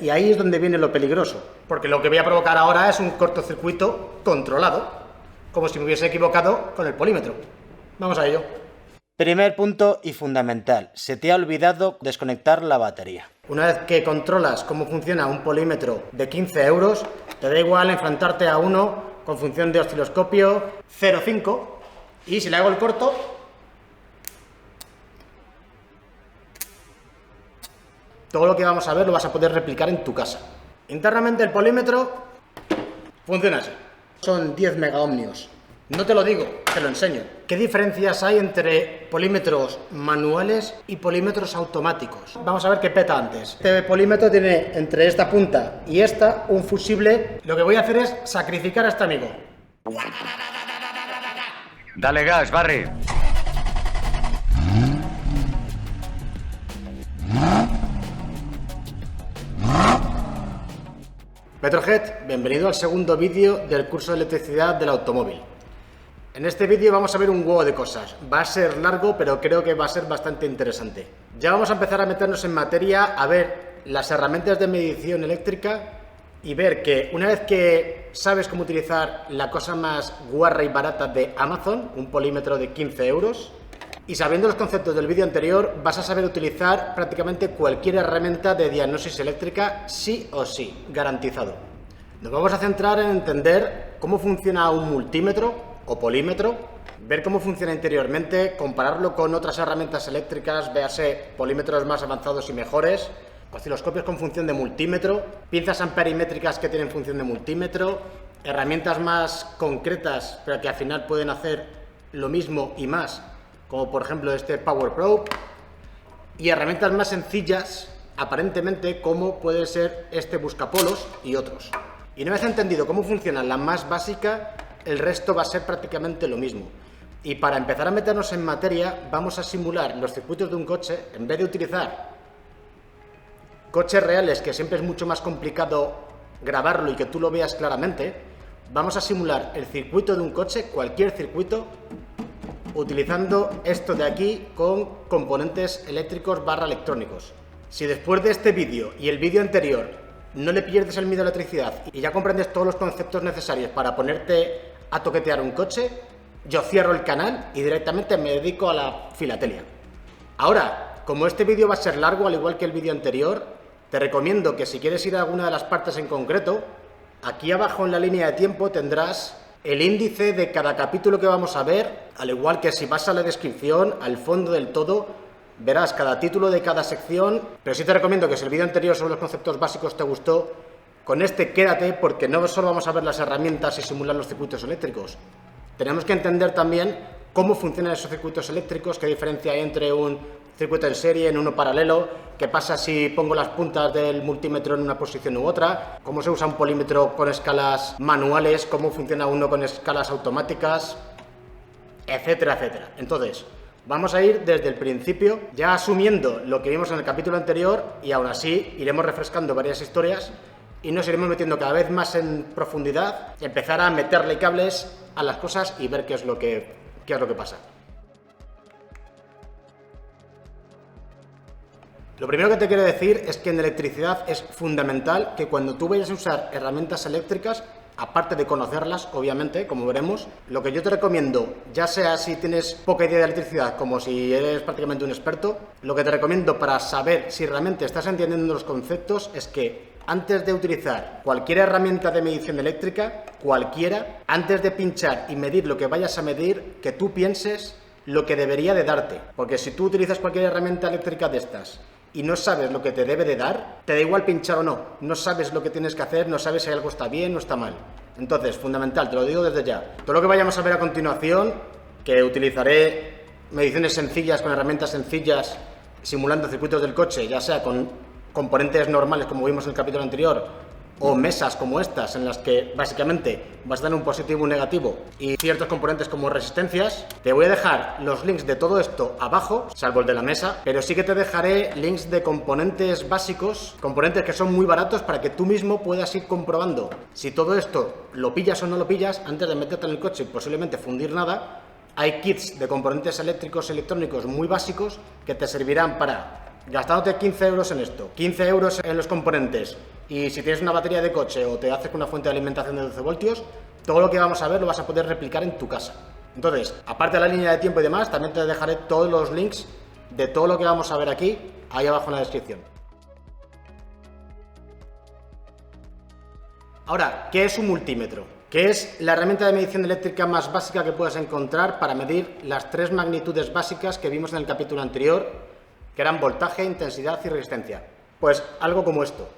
Y ahí es donde viene lo peligroso, porque lo que voy a provocar ahora es un cortocircuito controlado, como si me hubiese equivocado con el polímetro. Vamos a ello. Primer punto y fundamental, se te ha olvidado desconectar la batería. Una vez que controlas cómo funciona un polímetro de 15 euros, te da igual enfrentarte a uno con función de osciloscopio 0,5 y si le hago el corto, todo lo que vamos a ver lo vas a poder replicar en tu casa. Internamente el polímetro funciona así. Son 10 megaohmios. No te lo digo, te lo enseño. ¿Qué diferencias hay entre polímetros manuales y polímetros automáticos? Vamos a ver qué peta antes. Este polímetro tiene entre esta punta y esta un fusible. Lo que voy a hacer es sacrificar a este amigo. Dale gas, Barry. Petrohead, bienvenido al segundo vídeo del curso de electricidad del automóvil. En este vídeo vamos a ver un huevo de cosas. Va a ser largo, pero creo que va a ser bastante interesante. Ya vamos a empezar a meternos en materia, a ver las herramientas de medición eléctrica y ver que una vez que sabes cómo utilizar la cosa más guarra y barata de Amazon, un polímetro de 15 euros, y sabiendo los conceptos del vídeo anterior, vas a saber utilizar prácticamente cualquier herramienta de diagnosis eléctrica, sí o sí, garantizado. Nos vamos a centrar en entender cómo funciona un multímetro o polímetro, ver cómo funciona interiormente, compararlo con otras herramientas eléctricas, véase polímetros más avanzados y mejores, osciloscopios con función de multímetro, pinzas amperimétricas que tienen función de multímetro, herramientas más concretas pero que al final pueden hacer lo mismo y más, como por ejemplo este Power Probe, y herramientas más sencillas aparentemente como puede ser este buscapolos y otros. Y una vez entendido cómo funciona la más básica, el resto va a ser prácticamente lo mismo. Y para empezar a meternos en materia, vamos a simular los circuitos de un coche. En vez de utilizar coches reales, que siempre es mucho más complicado grabarlo y que tú lo veas claramente, vamos a simular el circuito de un coche, cualquier circuito, utilizando esto de aquí con componentes eléctricos / electrónicos. Si después de este vídeo y el vídeo anterior no le pierdes el miedo a la electricidad y ya comprendes todos los conceptos necesarios para ponerte a toquetear un coche, yo cierro el canal y directamente me dedico a la filatelia. Ahora, como este vídeo va a ser largo, al igual que el vídeo anterior, te recomiendo que si quieres ir a alguna de las partes en concreto, aquí abajo en la línea de tiempo tendrás el índice de cada capítulo que vamos a ver, al igual que si vas a la descripción, al fondo del todo, verás cada título de cada sección, pero sí te recomiendo que si el vídeo anterior sobre los conceptos básicos te gustó, con este quédate porque no solo vamos a ver las herramientas y simular los circuitos eléctricos. Tenemos que entender también cómo funcionan esos circuitos eléctricos, qué diferencia hay entre un circuito en serie, en uno paralelo, qué pasa si pongo las puntas del multímetro en una posición u otra, cómo se usa un polímetro con escalas manuales, cómo funciona uno con escalas automáticas, etcétera, etcétera. Entonces, vamos a ir desde el principio, ya asumiendo lo que vimos en el capítulo anterior y aún así iremos refrescando varias historias y nos iremos metiendo cada vez más en profundidad y empezar a meterle cables a las cosas y ver qué es lo que pasa. Lo primero que te quiero decir es que en electricidad es fundamental que cuando tú vayas a usar herramientas eléctricas, aparte de conocerlas, obviamente, como veremos, lo que yo te recomiendo, ya sea si tienes poca idea de electricidad como si eres prácticamente un experto, lo que te recomiendo para saber si realmente estás entendiendo los conceptos es que antes de utilizar cualquier herramienta de medición eléctrica, cualquiera, antes de pinchar y medir lo que vayas a medir, que tú pienses lo que debería de darte. Porque si tú utilizas cualquier herramienta eléctrica de estas y no sabes lo que te debe de dar, te da igual pinchar o no, no sabes lo que tienes que hacer, no sabes si algo está bien o está mal. Entonces, fundamental, te lo digo desde ya. Todo lo que vayamos a ver a continuación, que utilizaré mediciones sencillas con herramientas sencillas, simulando circuitos del coche, ya sea con componentes normales como vimos en el capítulo anterior, o mesas como estas en las que básicamente vas a dar un positivo y un negativo y ciertos componentes como resistencias. Te voy a dejar los links de todo esto abajo, salvo el de la mesa, pero sí que te dejaré links de componentes básicos, componentes que son muy baratos para que tú mismo puedas ir comprobando si todo esto lo pillas o no lo pillas antes de meterte en el coche y posiblemente fundir nada. Hay kits de componentes eléctricos y electrónicos muy básicos que te servirán para gastándote 15 euros en esto, 15 euros en los componentes, y si tienes una batería de coche o te haces con una fuente de alimentación de 12 voltios, todo lo que vamos a ver lo vas a poder replicar en tu casa. Entonces, aparte de la línea de tiempo y demás, también te dejaré todos los links de todo lo que vamos a ver aquí, ahí abajo en la descripción. Ahora, ¿qué es un multímetro? Que es la herramienta de medición eléctrica más básica que puedes encontrar para medir las tres magnitudes básicas que vimos en el capítulo anterior, que eran voltaje, intensidad y resistencia. Pues algo como esto.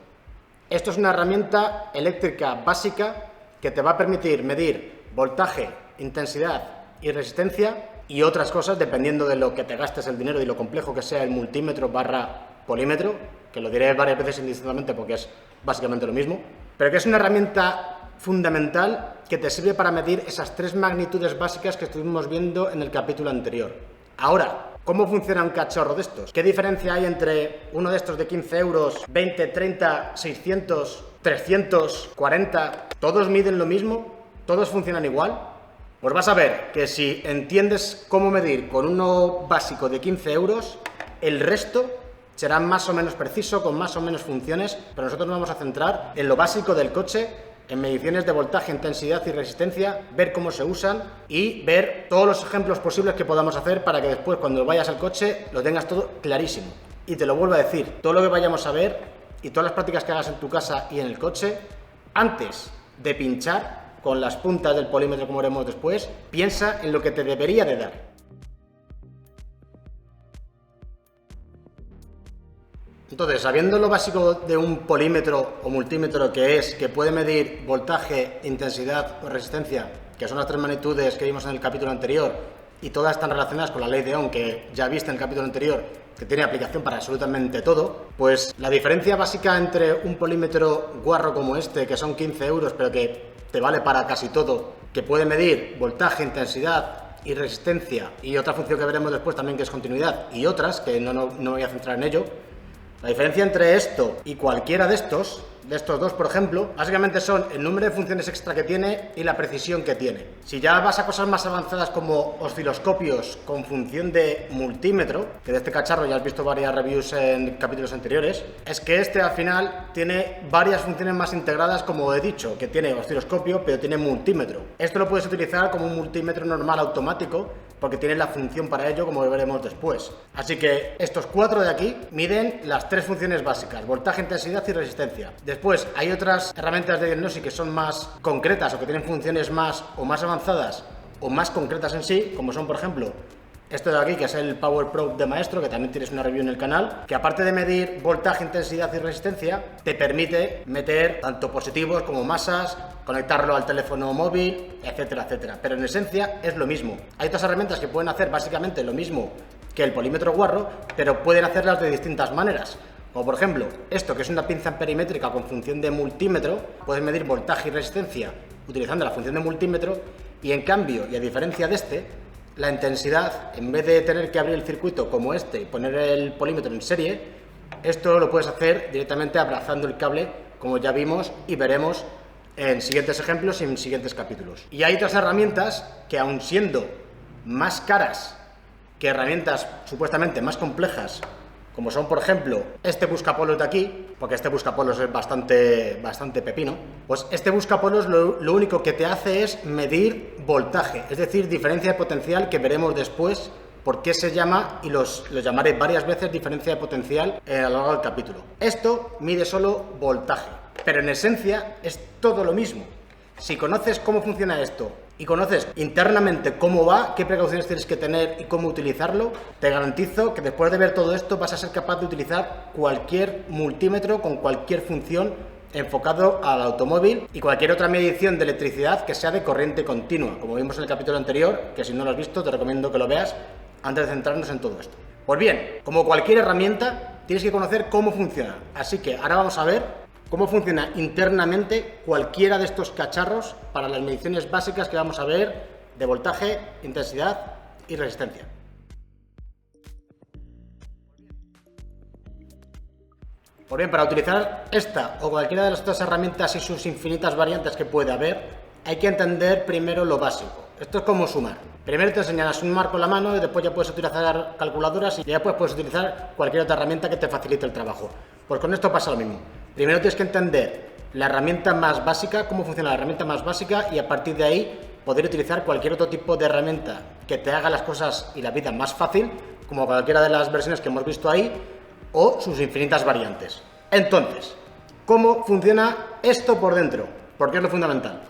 Esto es una herramienta eléctrica básica que te va a permitir medir voltaje, intensidad y resistencia y otras cosas dependiendo de lo que te gastes el dinero y lo complejo que sea el multímetro barra polímetro, que lo diré varias veces indistintamente porque es básicamente lo mismo, pero que es una herramienta fundamental que te sirve para medir esas tres magnitudes básicas que estuvimos viendo en el capítulo anterior. Ahora, ¿cómo funciona un cacharro de estos? ¿Qué diferencia hay entre uno de estos de 15 euros, 20, 30, 600, 300, 40? ¿Todos miden lo mismo? ¿Todos funcionan igual? Pues vas a ver que si entiendes cómo medir con uno básico de 15 euros, el resto será más o menos preciso, con más o menos funciones, pero nosotros nos vamos a centrar en lo básico del coche, en mediciones de voltaje, intensidad y resistencia, ver cómo se usan y ver todos los ejemplos posibles que podamos hacer para que después, cuando vayas al coche, lo tengas todo clarísimo. Y te lo vuelvo a decir, todo lo que vayamos a ver y todas las prácticas que hagas en tu casa y en el coche, antes de pinchar con las puntas del polímetro, como veremos después, piensa en lo que te debería de dar. Entonces, sabiendo lo básico de un polímetro o multímetro que puede medir voltaje, intensidad o resistencia, que son las tres magnitudes que vimos en el capítulo anterior, y todas están relacionadas con la ley de Ohm, que ya viste en el capítulo anterior, que tiene aplicación para absolutamente todo, pues la diferencia básica entre un polímetro guarro como este, que son 15 euros, pero que te vale para casi todo, que puede medir voltaje, intensidad y resistencia, y otra función que veremos después también, que es continuidad, y otras, que no me voy a centrar en ello. La diferencia entre esto y cualquiera de estos dos, por ejemplo, básicamente son el número de funciones extra que tiene y la precisión que tiene. Si ya vas a cosas más avanzadas como osciloscopios con función de multímetro, que de este cacharro ya has visto varias reviews en capítulos anteriores, es que este al final tiene varias funciones más integradas, como he dicho, que tiene osciloscopio, pero tiene multímetro. Esto lo puedes utilizar como un multímetro normal automático, porque tiene la función para ello, como veremos después. Así que estos cuatro de aquí miden las tres funciones básicas: voltaje, intensidad y resistencia. Después hay otras herramientas de diagnóstico que son más concretas o que tienen funciones más o más avanzadas o más concretas en sí, como son, por ejemplo, esto de aquí, que es el Power Probe de Maestro, que también tienes una review en el canal, que aparte de medir voltaje, intensidad y resistencia, te permite meter tanto positivos como masas, conectarlo al teléfono móvil, etcétera, etcétera. Pero en esencia es lo mismo. Hay otras herramientas que pueden hacer básicamente lo mismo que el polímetro guarro, pero pueden hacerlas de distintas maneras. Como por ejemplo, esto, que es una pinza perimétrica con función de multímetro, puedes medir voltaje y resistencia utilizando la función de multímetro, y en cambio, y a diferencia de este, la intensidad, en vez de tener que abrir el circuito como este y poner el polímetro en serie, esto lo puedes hacer directamente abrazando el cable, como ya vimos y veremos en siguientes ejemplos y en siguientes capítulos. Y hay otras herramientas que, aun siendo más caras que herramientas supuestamente más complejas, como son, por ejemplo, este buscapolos de aquí, porque este buscapolos es bastante pepino, pues este buscapolos lo único que te hace es medir voltaje, es decir, diferencia de potencial, que veremos después por qué se llama, y lo llamaré varias veces diferencia de potencial a lo largo del capítulo. Esto mide solo voltaje, pero en esencia es todo lo mismo. Si conoces cómo funciona esto y conoces internamente cómo va, qué precauciones tienes que tener y cómo utilizarlo, te garantizo que después de ver todo esto vas a ser capaz de utilizar cualquier multímetro con cualquier función enfocado al automóvil y cualquier otra medición de electricidad que sea de corriente continua, como vimos en el capítulo anterior, que si no lo has visto te recomiendo que lo veas antes de centrarnos en todo esto. Pues bien, como cualquier herramienta, tienes que conocer cómo funciona. Así que ahora vamos a ver cómo funciona internamente cualquiera de estos cacharros para las mediciones básicas que vamos a ver de voltaje, intensidad y resistencia. Pues bien, para utilizar esta o cualquiera de las otras herramientas y sus infinitas variantes que puede haber, hay que entender primero lo básico. Esto es como sumar. Primero te enseñarás un marco en la mano y después ya puedes utilizar calculadoras y ya después puedes utilizar cualquier otra herramienta que te facilite el trabajo. Pues con esto pasa lo mismo. Primero tienes que entender la herramienta más básica, cómo funciona la herramienta más básica, y a partir de ahí poder utilizar cualquier otro tipo de herramienta que te haga las cosas y la vida más fácil, como cualquiera de las versiones que hemos visto ahí, o sus infinitas variantes. Entonces, ¿cómo funciona esto por dentro? Porque es lo fundamental.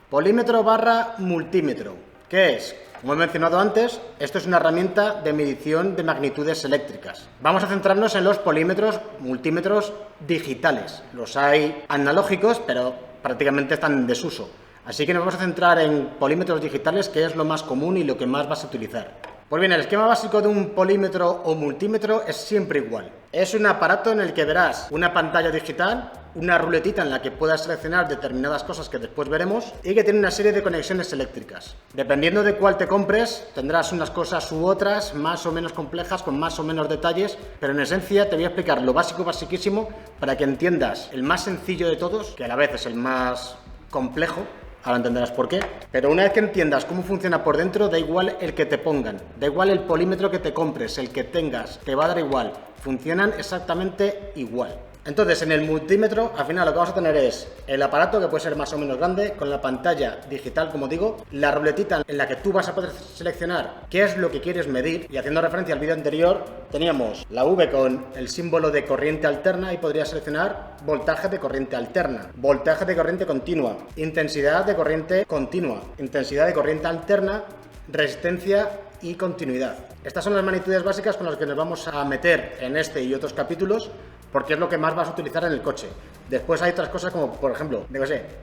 Polímetro barra multímetro. ¿Qué es? Como he mencionado antes, esto es una herramienta de medición de magnitudes eléctricas. Vamos a centrarnos en los polímetros, multímetros digitales. Los hay analógicos, pero prácticamente están en desuso. Así que nos vamos a centrar en polímetros digitales, que es lo más común y lo que más vas a utilizar. Pues bien, el esquema básico de un polímetro o multímetro es siempre igual. Es un aparato en el que verás una pantalla digital, una ruletita en la que puedas seleccionar determinadas cosas que después veremos, y que tiene una serie de conexiones eléctricas. Dependiendo de cuál te compres, tendrás unas cosas u otras más o menos complejas, con más o menos detalles, pero en esencia te voy a explicar lo básico, basiquísimo, para que entiendas el más sencillo de todos, que a la vez es el más complejo. Ahora entenderás por qué. Pero una vez que entiendas cómo funciona por dentro, da igual el que te pongan, da igual el polímetro que te compres, el que tengas, te va a dar igual. Funcionan exactamente igual. Entonces, en el multímetro, al final lo que vamos a tener es el aparato, que puede ser más o menos grande, con la pantalla digital, como digo, la ruletita en la que tú vas a poder seleccionar qué es lo que quieres medir. Y haciendo referencia al vídeo anterior, teníamos la V con el símbolo de corriente alterna y podrías seleccionar voltaje de corriente alterna, voltaje de corriente continua, intensidad de corriente continua, intensidad de corriente alterna, resistencia y continuidad. Estas son las magnitudes básicas con las que nos vamos a meter en este y otros capítulos, porque es lo que más vas a utilizar en el coche. Después hay otras cosas como, por ejemplo,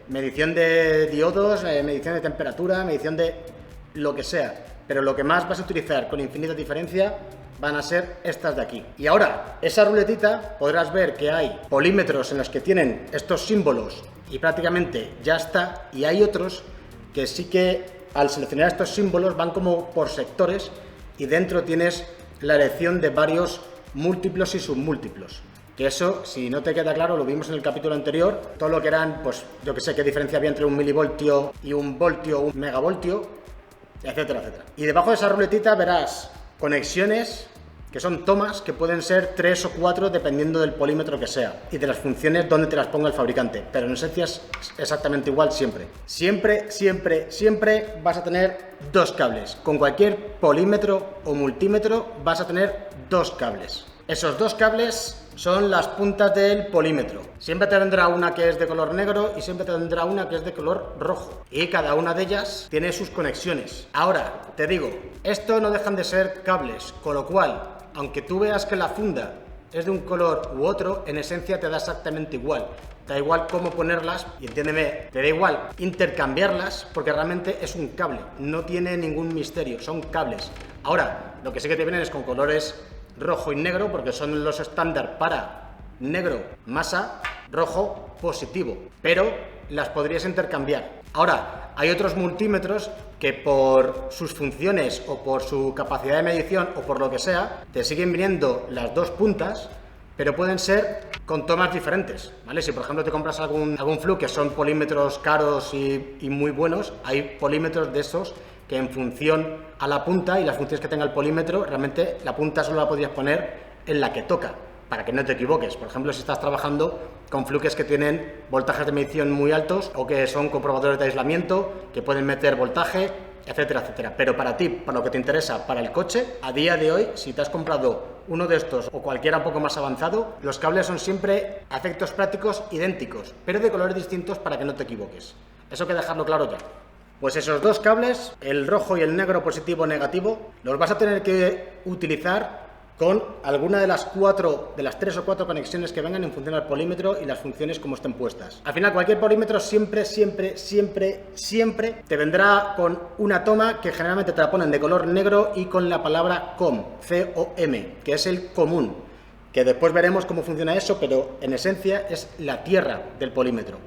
medición de diodos, medición de temperatura, medición de lo que sea. Pero lo que más vas a utilizar con infinita diferencia van a ser estas de aquí. Y ahora, esa ruletita podrás ver que hay polímetros en los que tienen estos símbolos y prácticamente ya está. Y hay otros que sí que al seleccionar estos símbolos van como por sectores y dentro tienes la elección de varios múltiplos y submúltiplos. Que eso, si no te queda claro, lo vimos en el capítulo anterior, todo lo que eran, pues yo que sé qué diferencia había entre un milivoltio y un voltio o un megavoltio, etcétera, etcétera. Y debajo de esa ruletita verás conexiones, que son tomas, que pueden ser 3 o 4 dependiendo del polímetro que sea y de las funciones donde te las ponga el fabricante, pero en esencia es exactamente igual siempre. Siempre, siempre, siempre vas a tener dos cables. Con cualquier polímetro o multímetro vas a tener dos cables. Esos dos cables son las puntas del polímetro. Siempre te vendrá una que es de color negro y siempre te vendrá una que es de color rojo. Y cada una de ellas tiene sus conexiones. Ahora, te digo, esto no dejan de ser cables, con lo cual, aunque tú veas que la funda es de un color u otro, en esencia te da exactamente igual. Da igual cómo ponerlas y entiéndeme, te da igual intercambiarlas porque realmente es un cable. No tiene ningún misterio, son cables. Ahora, lo que sí que te vienen es con colores rojo y negro, porque son los estándar para negro masa, rojo positivo, pero las podrías intercambiar. Ahora, hay otros multímetros que por sus funciones o por su capacidad de medición o por lo que sea, te siguen viniendo las dos puntas, pero pueden ser con tomas diferentes, ¿vale? Si por ejemplo te compras algún Fluke, que son polímetros caros y muy buenos, hay polímetros de esos que en función a la punta y las funciones que tenga el polímetro, realmente la punta solo la podrías poner en la que toca, para que no te equivoques. Por ejemplo, si estás trabajando con Flukes que tienen voltajes de medición muy altos o que son comprobadores de aislamiento, que pueden meter voltaje, etcétera, etcétera. Pero para ti, para lo que te interesa, para el coche, a día de hoy, si te has comprado uno de estos o cualquiera un poco más avanzado, los cables son siempre a efectos prácticos idénticos, pero de colores distintos para que no te equivoques. Eso hay que dejarlo claro ya. Pues esos dos cables, el rojo y el negro positivo o negativo, los vas a tener que utilizar con alguna de las 3 o 4 conexiones que vengan en función al polímetro y las funciones como estén puestas. Al final, cualquier polímetro siempre te vendrá con una toma que generalmente te la ponen de color negro y con la palabra COM, C-O-M, que es el común, que después veremos cómo funciona eso, pero en esencia es la tierra del polímetro.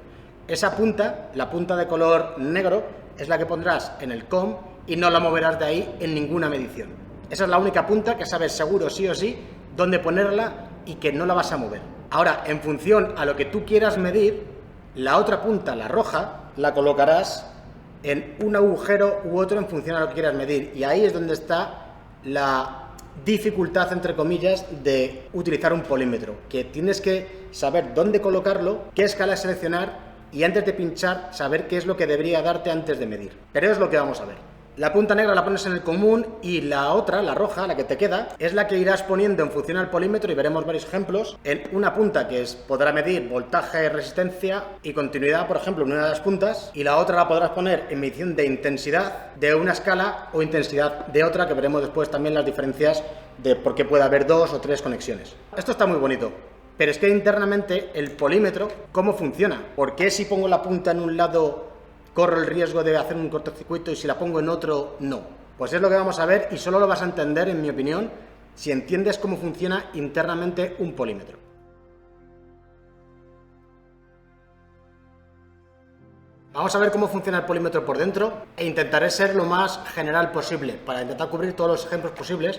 Esa punta, la punta de color negro, es la que pondrás en el COM y no la moverás de ahí en ninguna medición. Esa es la única punta que sabes seguro sí o sí dónde ponerla y que no la vas a mover. Ahora, en función a lo que tú quieras medir, la otra punta, la roja, la colocarás en un agujero u otro en función a lo que quieras medir. Y ahí es donde está la dificultad, entre comillas, de utilizar un polímetro, que tienes que saber dónde colocarlo, qué escala seleccionar y antes de pinchar saber qué es lo que debería darte antes de medir. Pero es lo que vamos a ver. La punta negra la pones en el común y la otra, la roja, la que te queda, es la que irás poniendo en función al polímetro y veremos varios ejemplos. En una punta que podrá medir voltaje, resistencia y continuidad, por ejemplo, en una de las puntas, y la otra la podrás poner en medición de intensidad de una escala o intensidad de otra, que veremos después también las diferencias de por qué puede haber 2 o 3 conexiones. Esto está muy bonito. Pero es que internamente el polímetro, ¿cómo funciona? ¿Por qué si pongo la punta en un lado corro el riesgo de hacer un cortocircuito y si la pongo en otro, no? Pues es lo que vamos a ver y solo lo vas a entender, en mi opinión, si entiendes cómo funciona internamente un polímetro. Vamos a ver cómo funciona el polímetro por dentro e intentaré ser lo más general posible para intentar cubrir todos los ejemplos posibles,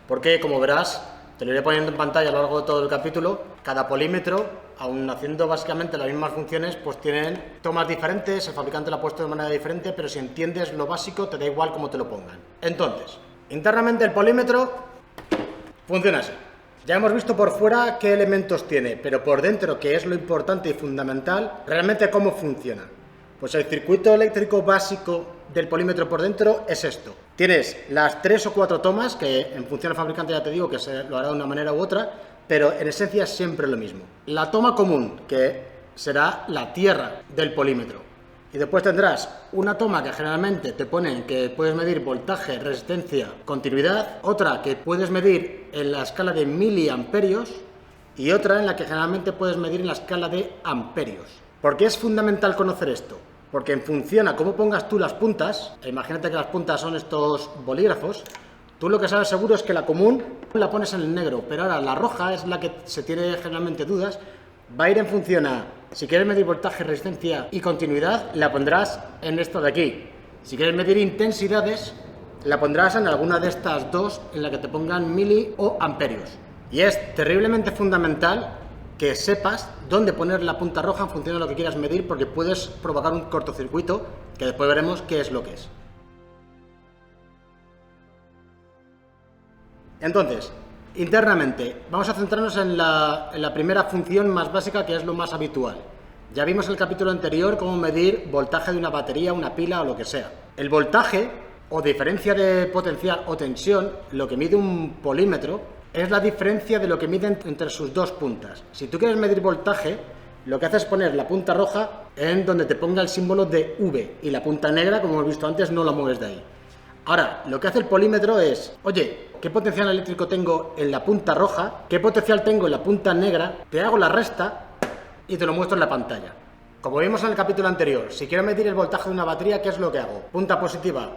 porque como verás, te lo iré poniendo en pantalla a lo largo de todo el capítulo. Cada polímetro, aun haciendo básicamente las mismas funciones, pues tienen tomas diferentes, el fabricante lo ha puesto de manera diferente, pero si entiendes lo básico te da igual cómo te lo pongan. Entonces, internamente el polímetro funciona así. Ya hemos visto por fuera qué elementos tiene, pero por dentro, que es lo importante y fundamental, realmente cómo funciona. Pues el circuito eléctrico básico del polímetro por dentro es esto. Tienes las 3 o 4 tomas, que en función al fabricante ya te digo que se lo hará de una manera u otra, pero en esencia es siempre lo mismo. La toma común, que será la tierra del polímetro. Y después tendrás una toma que generalmente te ponen que puedes medir voltaje, resistencia, continuidad, otra que puedes medir en la escala de miliamperios y otra en la que generalmente puedes medir en la escala de amperios. ¿Por qué es fundamental conocer esto? Porque en función a cómo pongas tú las puntas, imagínate que las puntas son estos bolígrafos, tú lo que sabes seguro es que la común la pones en el negro, pero ahora la roja es la que se tiene generalmente dudas, va a ir en función a, si quieres medir voltaje, resistencia y continuidad, la pondrás en esto de aquí. Si quieres medir intensidades, la pondrás en alguna de estas dos en la que te pongan mili o amperios. Y es terriblemente fundamental que sepas dónde poner la punta roja en función de lo que quieras medir, porque puedes provocar un cortocircuito, que después veremos qué es lo que es. Entonces, internamente, vamos a centrarnos en la primera función más básica, que es lo más habitual. Ya vimos en el capítulo anterior cómo medir voltaje de una batería, una pila o lo que sea. El voltaje, o diferencia de potencial o tensión, lo que mide un polímetro, es la diferencia de lo que miden entre sus dos puntas. Si tú quieres medir voltaje, lo que haces es poner la punta roja en donde te ponga el símbolo de V y la punta negra, como hemos visto antes, no la mueves de ahí. Ahora, lo que hace el polímetro es, oye, ¿qué potencial eléctrico tengo en la punta roja? ¿Qué potencial tengo en la punta negra? Te hago la resta y te lo muestro en la pantalla. Como vimos en el capítulo anterior, si quiero medir el voltaje de una batería, ¿qué es lo que hago? Punta positiva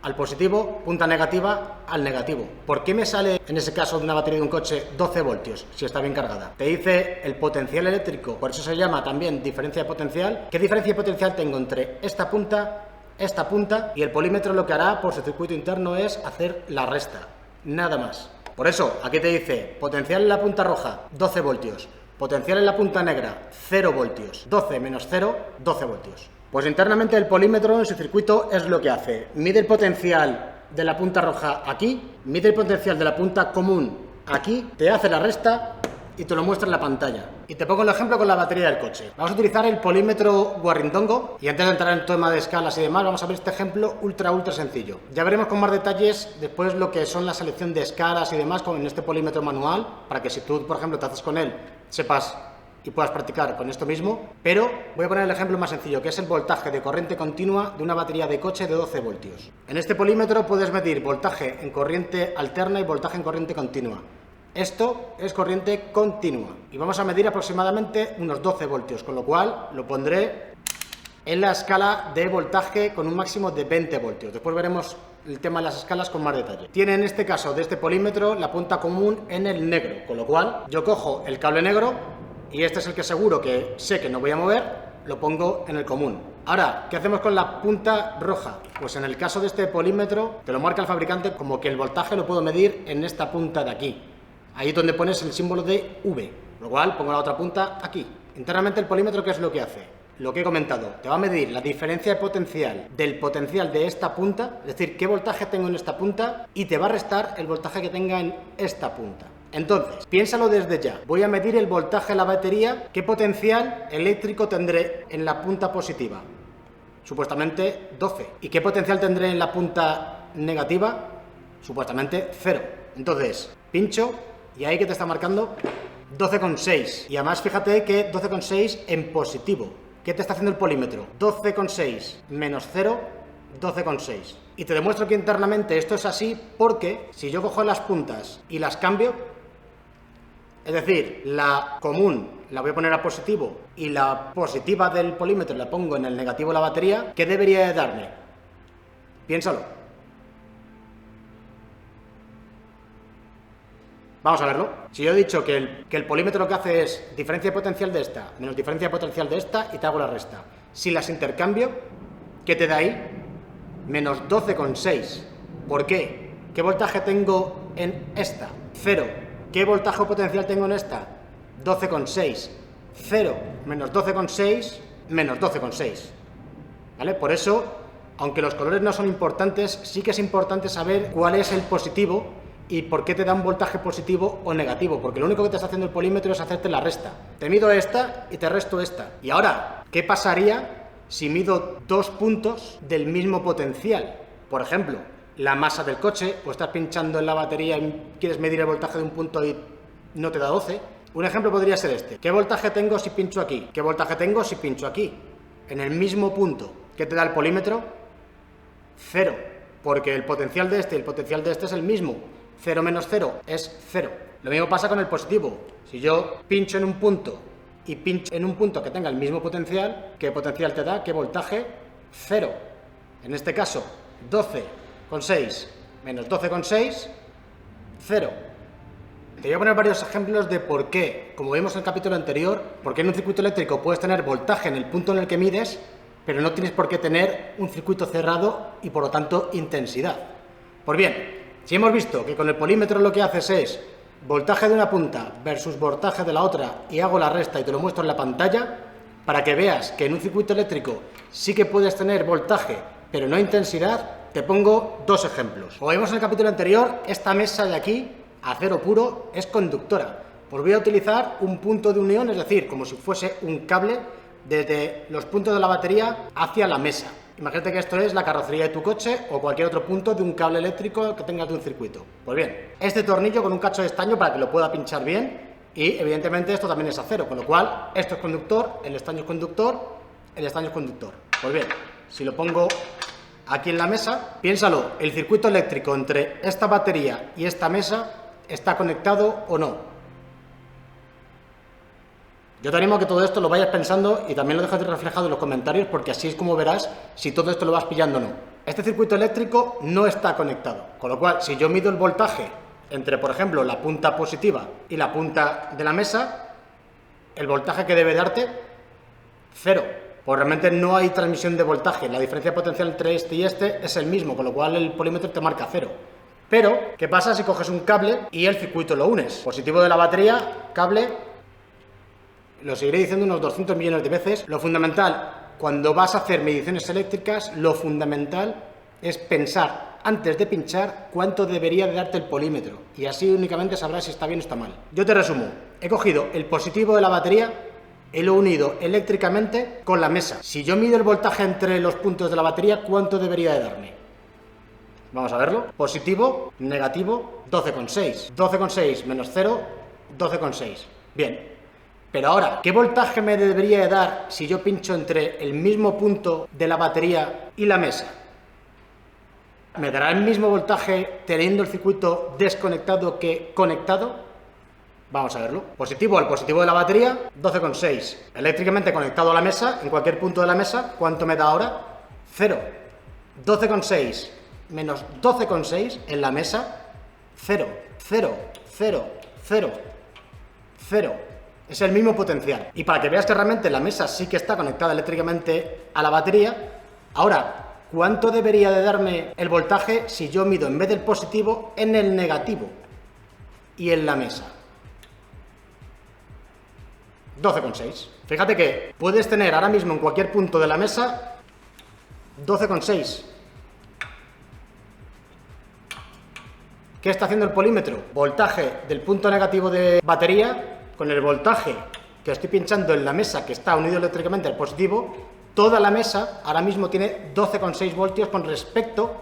al positivo, punta negativa al negativo. ¿Por qué me sale, en ese caso de una batería de un coche, 12 voltios si está bien cargada? Te dice el potencial eléctrico, por eso se llama también diferencia de potencial. ¿Qué diferencia de potencial tengo entre esta punta y el polímetro? Lo que hará por su circuito interno es hacer la resta, nada más. Por eso, aquí te dice potencial en la punta roja, 12 voltios. Potencial en la punta negra, 0 voltios. 12 menos 0, 12 voltios. Pues internamente el polímetro en su circuito es lo que hace. Mide el potencial de la punta roja aquí, mide el potencial de la punta común aquí, te hace la resta y te lo muestra en la pantalla. Y te pongo el ejemplo con la batería del coche. Vamos a utilizar el polímetro Guarrindongo y antes de entrar en el tema de escalas y demás, vamos a ver este ejemplo ultra sencillo. Ya veremos con más detalles después lo que son la selección de escalas y demás con este polímetro manual, para que si tú, por ejemplo, te haces con él, sepas y puedas practicar con esto mismo, pero voy a poner el ejemplo más sencillo, que es el voltaje de corriente continua de una batería de coche de 12 voltios. En este polímetro puedes medir voltaje en corriente alterna y voltaje en corriente continua. Esto es corriente continua y vamos a medir aproximadamente unos 12 voltios, con lo cual lo pondré en la escala de voltaje con un máximo de 20 voltios. Después veremos el tema de las escalas con más detalle. Tiene en este caso de este polímetro la punta común en el negro, con lo cual yo cojo el cable negro y este es el que seguro que sé que no voy a mover, lo pongo en el común. Ahora, ¿qué hacemos con la punta roja? Pues en el caso de este polímetro te lo marca el fabricante como que el voltaje lo puedo medir en esta punta de aquí. Ahí es donde pones el símbolo de V, con lo cual pongo la otra punta aquí. Internamente el polímetro, ¿qué es lo que hace? lo que he comentado, te va a medir la diferencia de potencial del potencial de esta punta, es decir, qué voltaje tengo en esta punta, y te va a restar el voltaje que tenga en esta punta. Entonces, piénsalo desde ya. Voy a medir el voltaje de la batería, qué potencial eléctrico tendré en la punta positiva. Supuestamente 12. ¿Y qué potencial tendré en la punta negativa? Supuestamente 0. Entonces, pincho y ahí que te está marcando 12,6. Y además fíjate que 12,6 en positivo. ¿Qué te está haciendo el polímetro? 12,6 menos 0, 12,6. Y te demuestro que internamente esto es así porque si yo cojo las puntas y las cambio, es decir, la común la voy a poner a positivo y la positiva del polímetro la pongo en el negativo de la batería, ¿qué debería de darme? Piénsalo. Vamos a verlo. Si yo he dicho que el polímetro lo que hace es diferencia de potencial de esta menos diferencia de potencial de esta y te hago la resta. Si las intercambio, ¿qué te da ahí? Menos 12,6. ¿Por qué? ¿Qué voltaje tengo en esta? 0. ¿Qué voltaje o potencial tengo en esta? 12,6. 0 menos 12,6 menos 12,6. ¿Vale? Por eso, aunque los colores no son importantes, sí que es importante saber cuál es el positivo y por qué te da un voltaje positivo o negativo, porque lo único que te está haciendo el polímetro es hacerte la resta. Te mido esta y te resto esta. Y ahora, ¿qué pasaría si mido dos puntos del mismo potencial? Por ejemplo, la masa del coche, o estás pinchando en la batería y quieres medir el voltaje de un punto y no te da 12. Un ejemplo podría ser este. ¿Qué voltaje tengo si pincho aquí? ¿Qué voltaje tengo si pincho aquí? En el mismo punto. ¿Qué te da el polímetro? 0, porque el potencial de este y el potencial de este es el mismo. 0 menos 0 es 0. Lo mismo pasa con el positivo. Si yo pincho en un punto y pincho en un punto que tenga el mismo potencial, ¿qué potencial te da? ¿Qué voltaje? 0. En este caso, 12,6 menos 12,6, 0. Te voy a poner varios ejemplos de por qué, como vimos en el capítulo anterior, por qué en un circuito eléctrico puedes tener voltaje en el punto en el que mides, pero no tienes por qué tener un circuito cerrado y por lo tanto intensidad. Pues bien, si hemos visto que con el polímetro lo que haces es voltaje de una punta versus voltaje de la otra y hago la resta y te lo muestro en la pantalla, para que veas que en un circuito eléctrico sí que puedes tener voltaje, pero no intensidad, te pongo dos ejemplos. Como vimos en el capítulo anterior, esta mesa de aquí, acero puro, es conductora. Pues voy a utilizar un punto de unión, es decir, como si fuese un cable desde los puntos de la batería hacia la mesa. Imagínate que esto es la carrocería de tu coche o cualquier otro punto de un cable eléctrico que tengas de un circuito. Pues bien, este tornillo con un cacho de estaño para que lo pueda pinchar bien y evidentemente esto también es acero, con lo cual esto es conductor, el estaño es conductor, el estaño es conductor. Pues bien, si lo pongo aquí en la mesa, piénsalo, el circuito eléctrico entre esta batería y esta mesa está conectado o no. Yo te animo a que todo esto lo vayas pensando y también lo dejes reflejado en los comentarios porque así es como verás si todo esto lo vas pillando o no. Este circuito eléctrico no está conectado, con lo cual si yo mido el voltaje entre, por ejemplo, la punta positiva y la punta de la mesa, el voltaje que debe darte, 0. Pues realmente no hay transmisión de voltaje, la diferencia de potencial entre este y este es el mismo, con lo cual el polímetro te marca 0. Pero, ¿qué pasa si coges un cable y el circuito lo unes? Positivo de la batería, cable. Lo seguiré diciendo unos 200 millones de veces. Lo fundamental, cuando vas a hacer mediciones eléctricas, lo fundamental es pensar, antes de pinchar, cuánto debería de darte el polímetro. Y así únicamente sabrás si está bien o está mal. Yo te resumo. He cogido el positivo de la batería y lo he unido eléctricamente con la mesa. Si yo mido el voltaje entre los puntos de la batería, ¿cuánto debería de darme? Vamos a verlo. Positivo, negativo, 12,6. 12,6 menos 0, 12,6. Bien. Pero ahora, ¿qué voltaje me debería de dar si yo pincho entre el mismo punto de la batería y la mesa? ¿Me dará el mismo voltaje teniendo el circuito desconectado que conectado? Vamos a verlo. Positivo al positivo de la batería, 12,6. Eléctricamente conectado a la mesa, en cualquier punto de la mesa, ¿cuánto me da ahora? 0. 12,6 menos 12,6 en la mesa, 0, 0, 0, 0, 0. Es el mismo potencial. Y para que veas que realmente la mesa sí que está conectada eléctricamente a la batería, ahora, ¿cuánto debería de darme el voltaje si yo mido en vez del positivo en el negativo y en la mesa? 12,6. Fíjate que puedes tener ahora mismo en cualquier punto de la mesa 12,6. ¿Qué está haciendo el polímetro? Voltaje del punto negativo de batería con el voltaje que estoy pinchando en la mesa que está unido eléctricamente al positivo. Toda la mesa ahora mismo tiene 12,6 voltios con respecto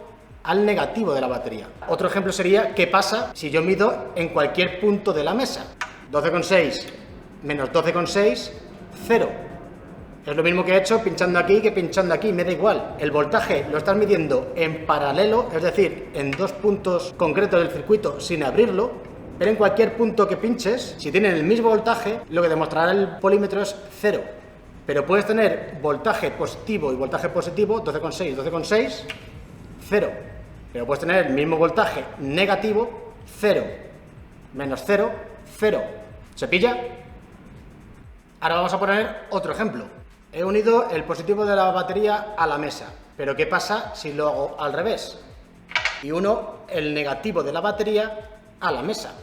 al negativo de la batería. Otro ejemplo sería qué pasa si yo mido en cualquier punto de la mesa. 12,6 menos 12,6, 0. Es lo mismo que he hecho pinchando aquí que pinchando aquí, me da igual. El voltaje lo estás midiendo en paralelo, es decir, en dos puntos concretos del circuito sin abrirlo, pero en cualquier punto que pinches, si tienen el mismo voltaje, lo que demostrará el polímetro es 0. Pero puedes tener voltaje positivo y voltaje positivo, 12,6, 12,6, 0. Pero puedes tener el mismo voltaje negativo, 0. Menos 0, 0. ¿Se pilla? Ahora vamos a poner otro ejemplo. He unido el positivo de la batería a la mesa, pero ¿qué pasa si lo hago al revés? Y uno el negativo de la batería a la mesa.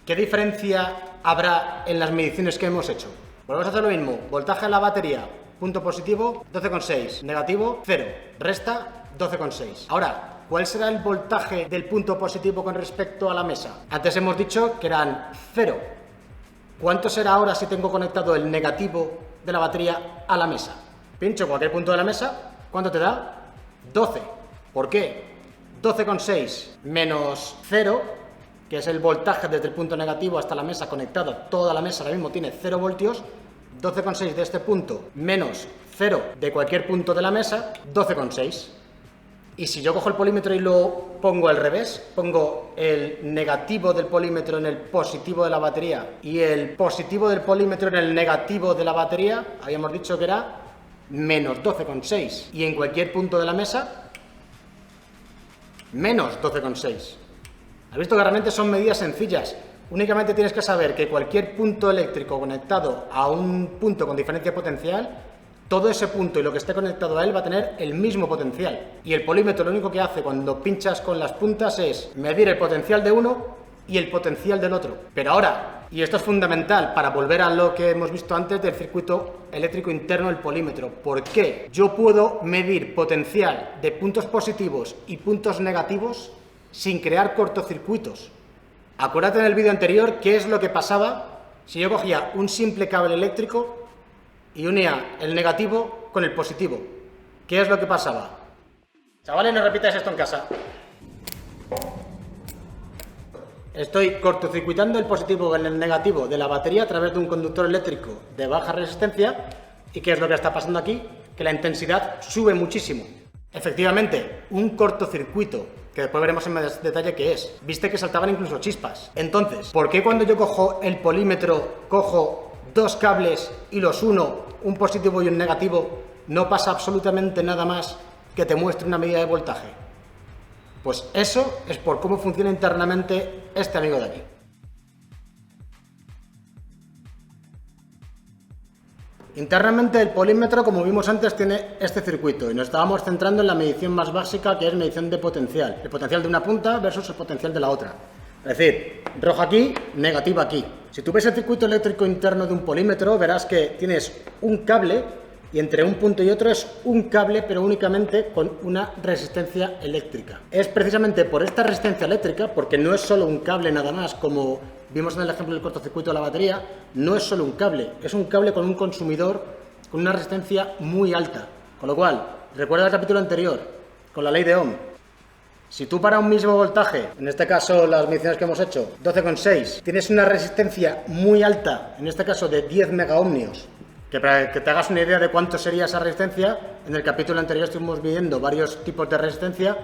¿Qué diferencia habrá en las mediciones que hemos hecho? Pues vamos a hacer lo mismo. Voltaje de la batería, punto positivo, 12,6. Negativo, 0. Resta, 12,6. Ahora, ¿cuál será el voltaje del punto positivo con respecto a la mesa? Antes hemos dicho que eran 0. ¿Cuánto será ahora si tengo conectado el negativo de la batería a la mesa? Pincho cualquier punto de la mesa, ¿cuánto te da? 12. ¿Por qué? 12,6 menos 0, que es el voltaje desde el punto negativo hasta la mesa conectado, toda la mesa ahora mismo tiene 0 voltios, 12,6 de este punto menos 0 de cualquier punto de la mesa, 12,6. Y si yo cojo el polímetro y lo pongo al revés, pongo el negativo del polímetro en el positivo de la batería y el positivo del polímetro en el negativo de la batería, habíamos dicho que era menos 12,6. Y en cualquier punto de la mesa, menos 12,6. ¿Has visto que realmente son medidas sencillas? Únicamente tienes que saber que cualquier punto eléctrico conectado a un punto con diferencia potencial, todo ese punto y lo que esté conectado a él va a tener el mismo potencial. Y el polímetro lo único que hace cuando pinchas con las puntas es medir el potencial de uno y el potencial del otro. Pero ahora, y esto es fundamental para volver a lo que hemos visto antes del circuito eléctrico interno del polímetro, ¿por qué yo puedo medir potencial de puntos positivos y puntos negativos sin crear cortocircuitos? Acuérdate en el vídeo anterior qué es lo que pasaba si yo cogía un simple cable eléctrico y unía el negativo con el positivo. ¿Qué es lo que pasaba? Chavales, no repitáis esto en casa. Estoy cortocircuitando el positivo con el negativo de la batería a través de un conductor eléctrico de baja resistencia. ¿Y qué es lo que está pasando aquí? Que la intensidad sube muchísimo. Efectivamente, un cortocircuito, que después veremos en más detalle qué es. Viste que saltaban incluso chispas. Entonces, ¿por qué cuando yo cojo el polímetro, cojo dos cables y los uno, un positivo y un negativo, no pasa absolutamente nada más que te muestre una medida de voltaje? Pues eso es por cómo funciona internamente este amigo de aquí. Internamente el polímetro, como vimos antes, tiene este circuito y nos estábamos centrando en la medición más básica, que es medición de potencial. El potencial de una punta versus el potencial de la otra. Es decir, rojo aquí, negativo aquí. Si tú ves el circuito eléctrico interno de un polímetro, verás que tienes un cable y entre un punto y otro es un cable, pero únicamente con una resistencia eléctrica. Es precisamente por esta resistencia eléctrica, porque no es solo un cable nada más, como vimos en el ejemplo del cortocircuito de la batería, no es solo un cable, es un cable con un consumidor con una resistencia muy alta. Con lo cual, recuerda el capítulo anterior, con la ley de Ohm. Si tú para un mismo voltaje, en este caso las mediciones que hemos hecho, 12,6, tienes una resistencia muy alta, en este caso de 10 megaohmios, que para que te hagas una idea de cuánto sería esa resistencia, en el capítulo anterior estuvimos viendo varios tipos de resistencia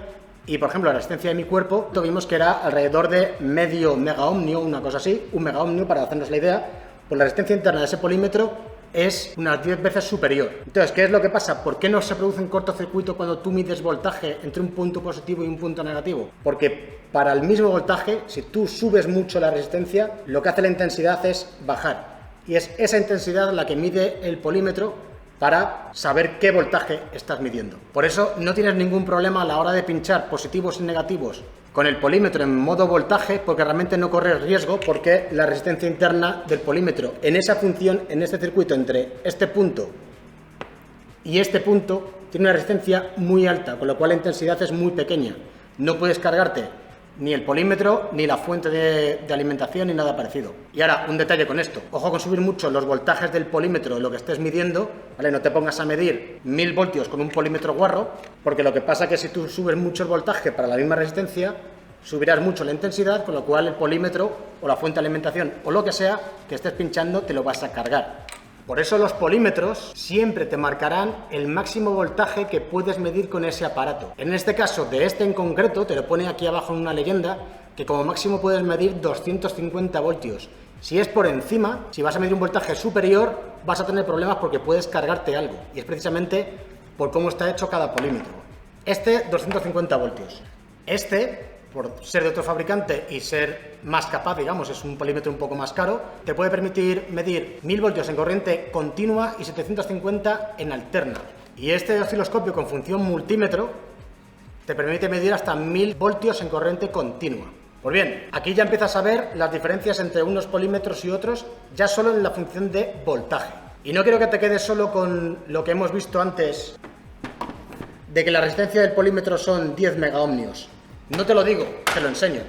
y, por ejemplo, la resistencia de mi cuerpo, vimos que era alrededor de medio megaohmio, una cosa así, un megaohmio, para hacernos la idea, pues la resistencia interna de ese polímetro es unas 10 veces superior. Entonces, ¿qué es lo que pasa? ¿Por qué no se produce un cortocircuito cuando tú mides voltaje entre un punto positivo y un punto negativo? Porque para el mismo voltaje, si tú subes mucho la resistencia, lo que hace la intensidad es bajar. Y es esa intensidad la que mide el polímetro para saber qué voltaje estás midiendo. Por eso no tienes ningún problema a la hora de pinchar positivos y negativos con el polímetro en modo voltaje, porque realmente no corres riesgo, porque la resistencia interna del polímetro en esa función, en este circuito entre este punto y este punto, tiene una resistencia muy alta, con lo cual la intensidad es muy pequeña. No puedes cargarte ni el polímetro, ni la fuente de alimentación, ni nada parecido. Y ahora, un detalle con esto. Ojo con subir mucho los voltajes del polímetro, lo que estés midiendo, ¿vale? No te pongas a medir 1000 voltios con un polímetro guarro, porque lo que pasa es que si tú subes mucho el voltaje para la misma resistencia, subirás mucho la intensidad, con lo cual el polímetro o la fuente de alimentación o lo que sea que estés pinchando te lo vas a cargar. Por eso los polímetros siempre te marcarán el máximo voltaje que puedes medir con ese aparato. En este caso, de este en concreto, te lo pone aquí abajo en una leyenda, que como máximo puedes medir 250 voltios. Si es por encima, si vas a medir un voltaje superior, vas a tener problemas porque puedes cargarte algo. Y es precisamente por cómo está hecho cada polímetro. Este, 250 voltios. Este, por ser de otro fabricante y ser más capaz, digamos, es un polímetro un poco más caro, te puede permitir medir 1000 voltios en corriente continua y 750 en alterna. Y este osciloscopio con función multímetro te permite medir hasta 1000 voltios en corriente continua. Pues bien, aquí ya empiezas a ver las diferencias entre unos polímetros y otros, ya solo en la función de voltaje. Y no quiero que te quedes solo con lo que hemos visto antes, de que la resistencia del polímetro son 10 megaohmios. No te lo digo, te lo enseño.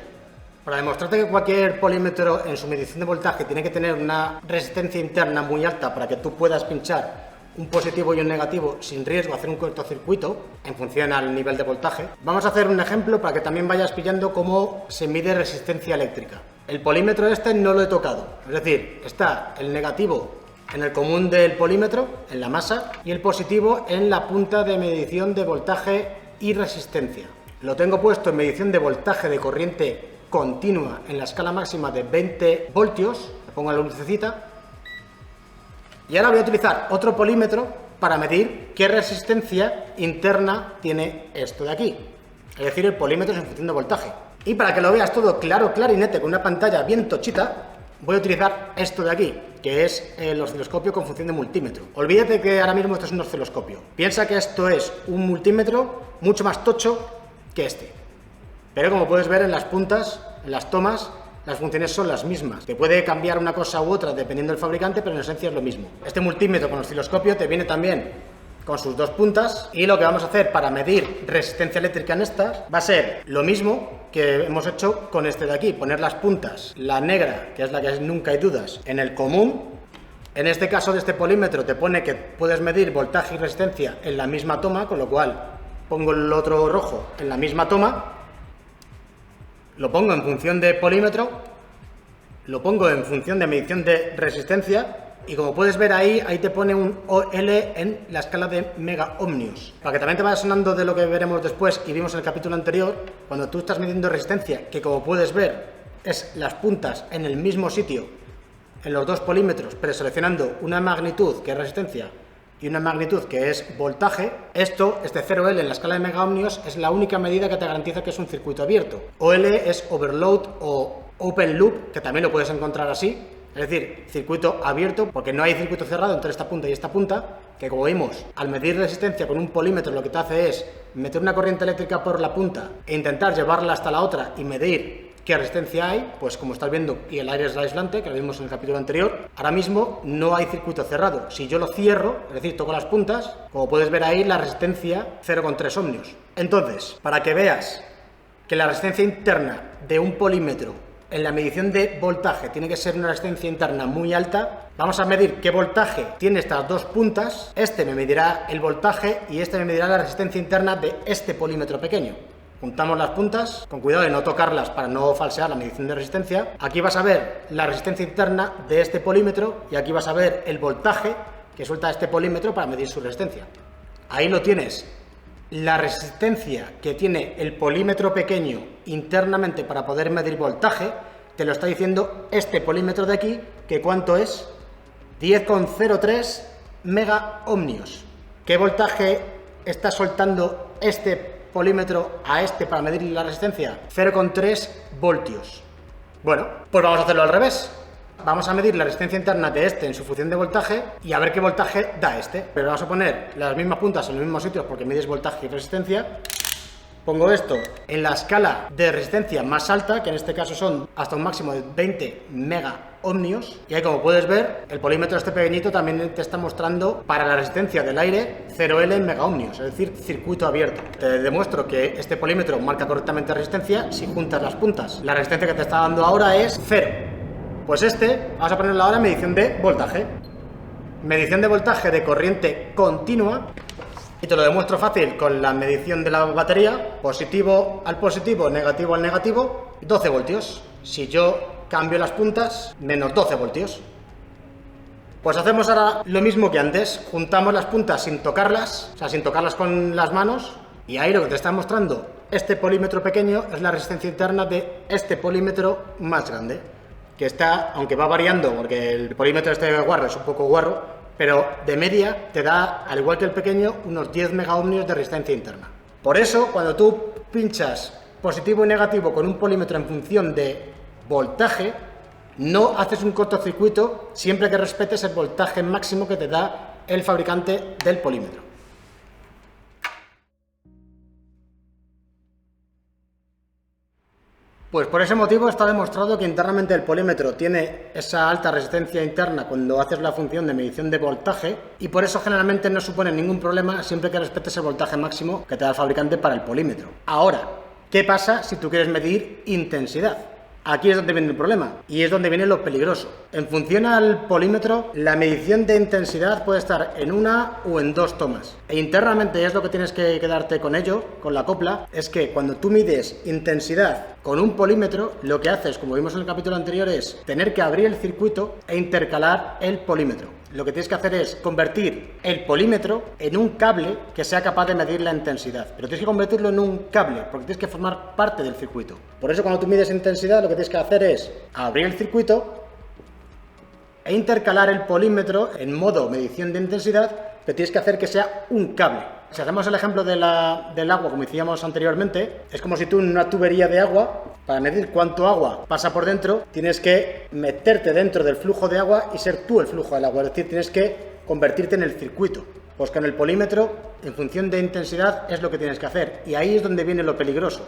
Para demostrarte que cualquier polímetro en su medición de voltaje tiene que tener una resistencia interna muy alta para que tú puedas pinchar un positivo y un negativo sin riesgo de hacer un cortocircuito en función al nivel de voltaje, vamos a hacer un ejemplo para que también vayas pillando cómo se mide resistencia eléctrica. El polímetro este no lo he tocado, es decir, está el negativo en el común del polímetro, en la masa, y el positivo en la punta de medición de voltaje y resistencia. Lo tengo puesto en medición de voltaje de corriente continua en la escala máxima de 20 voltios. Le pongo la lucecita. Y ahora voy a utilizar otro polímetro para medir qué resistencia interna tiene esto de aquí. Es decir, el polímetro es en función de voltaje. Y para que lo veas todo claro, clarinete, con una pantalla bien tochita, voy a utilizar esto de aquí, que es el osciloscopio con función de multímetro. Olvídate que ahora mismo esto es un osciloscopio. Piensa que esto es un multímetro mucho más tocho que este. Pero como puedes ver en las puntas, en las tomas, las funciones son las mismas. Te puede cambiar una cosa u otra dependiendo del fabricante, pero en esencia es lo mismo. Este multímetro con osciloscopio te viene también con sus dos puntas, y lo que vamos a hacer para medir resistencia eléctrica en estas va a ser lo mismo que hemos hecho con este de aquí, poner las puntas, la negra, que es la que nunca hay dudas, en el común. En este caso de este polímetro te pone que puedes medir voltaje y resistencia en la misma toma, con lo cual pongo el otro rojo en la misma toma, lo pongo en función de polímetro, lo pongo en función de medición de resistencia, y como puedes ver ahí te pone un OL en la escala de megaohmios. Para que también te vaya sonando de lo que veremos después y vimos en el capítulo anterior, cuando tú estás midiendo resistencia, que como puedes ver es las puntas en el mismo sitio, en los dos polímetros, preseleccionando una magnitud que es resistencia y una magnitud que es voltaje, este 0L en la escala de megaohmios es la única medida que te garantiza que es un circuito abierto. OL es overload o open loop, que también lo puedes encontrar así, es decir, circuito abierto, porque no hay circuito cerrado entre esta punta y esta punta, que como vimos, al medir resistencia con un polímetro lo que te hace es meter una corriente eléctrica por la punta e intentar llevarla hasta la otra y medir qué resistencia hay, pues como estás viendo, y el aire es aislante, que lo vimos en el capítulo anterior, ahora mismo no hay circuito cerrado. Si yo lo cierro, es decir, toco las puntas, como puedes ver ahí, la resistencia 0,3 ohmios. Entonces, para que veas que la resistencia interna de un polímetro en la medición de voltaje tiene que ser una resistencia interna muy alta, vamos a medir qué voltaje tiene estas dos puntas. Este me medirá el voltaje y este me medirá la resistencia interna de este polímetro pequeño. Juntamos las puntas, con cuidado de no tocarlas para no falsear la medición de resistencia. Aquí vas a ver la resistencia interna de este polímetro y aquí vas a ver el voltaje que suelta este polímetro para medir su resistencia. Ahí lo tienes. La resistencia que tiene el polímetro pequeño internamente para poder medir voltaje, te lo está diciendo este polímetro de aquí, que cuánto es 10,03 megaohmios. ¿Qué voltaje está soltando este polímetro a este para medir la resistencia? 0,3 voltios. Bueno, pues vamos a hacerlo al revés. Vamos a medir la resistencia interna de este en su función de voltaje y a ver qué voltaje da este. Pero vamos a poner las mismas puntas en los mismos sitios porque mides voltaje y resistencia. Pongo esto en la escala de resistencia más alta, que en este caso son hasta un máximo de 20 megaohmios. Y ahí, como puedes ver, el polímetro este pequeñito también te está mostrando para la resistencia del aire 0L en megaohmios, es decir, circuito abierto. Te demuestro que este polímetro marca correctamente resistencia si juntas las puntas. La resistencia que te está dando ahora es 0. Pues vamos a ponerlo ahora en medición de voltaje. Medición de voltaje de corriente continua. Y te lo demuestro fácil con la medición de la batería, positivo al positivo, negativo al negativo, 12 voltios. Si yo cambio las puntas, menos 12 voltios. Pues hacemos ahora lo mismo que antes, juntamos las puntas sin tocarlas, o sea, sin tocarlas con las manos, y ahí lo que te está mostrando este polímetro pequeño es la resistencia interna de este polímetro más grande, que está, aunque va variando, porque el polímetro este guarro es un poco guarro, pero de media te da, al igual que el pequeño, unos 10 megaohmios de resistencia interna. Por eso, cuando tú pinchas positivo y negativo con un polímetro en función de voltaje, no haces un cortocircuito siempre que respetes el voltaje máximo que te da el fabricante del polímetro. Pues por ese motivo está demostrado que internamente el polímetro tiene esa alta resistencia interna cuando haces la función de medición de voltaje, y por eso generalmente no supone ningún problema siempre que respetes el voltaje máximo que te da el fabricante para el polímetro. Ahora, ¿qué pasa si tú quieres medir intensidad? Aquí es donde viene el problema y es donde viene lo peligroso. En función al polímetro, la medición de intensidad puede estar en una o en dos tomas. E internamente es lo que tienes que quedarte con ello, con la copla, es que cuando tú mides intensidad con un polímetro, lo que haces, como vimos en el capítulo anterior, es tener que abrir el circuito e intercalar el polímetro. Lo que tienes que hacer es convertir el polímetro en un cable que sea capaz de medir la intensidad. Pero tienes que convertirlo en un cable, porque tienes que formar parte del circuito. Por eso cuando tú mides intensidad, lo que tienes que hacer es abrir el circuito e intercalar el polímetro en modo medición de intensidad, pero tienes que hacer que sea un cable. Si hacemos el ejemplo del agua, como decíamos anteriormente, es como si tú en una tubería de agua, para medir cuánto agua pasa por dentro, tienes que meterte dentro del flujo de agua y ser tú el flujo del agua, es decir, tienes que convertirte en el circuito. Pues con el polímetro, en función de intensidad, es lo que tienes que hacer, y ahí es donde viene lo peligroso,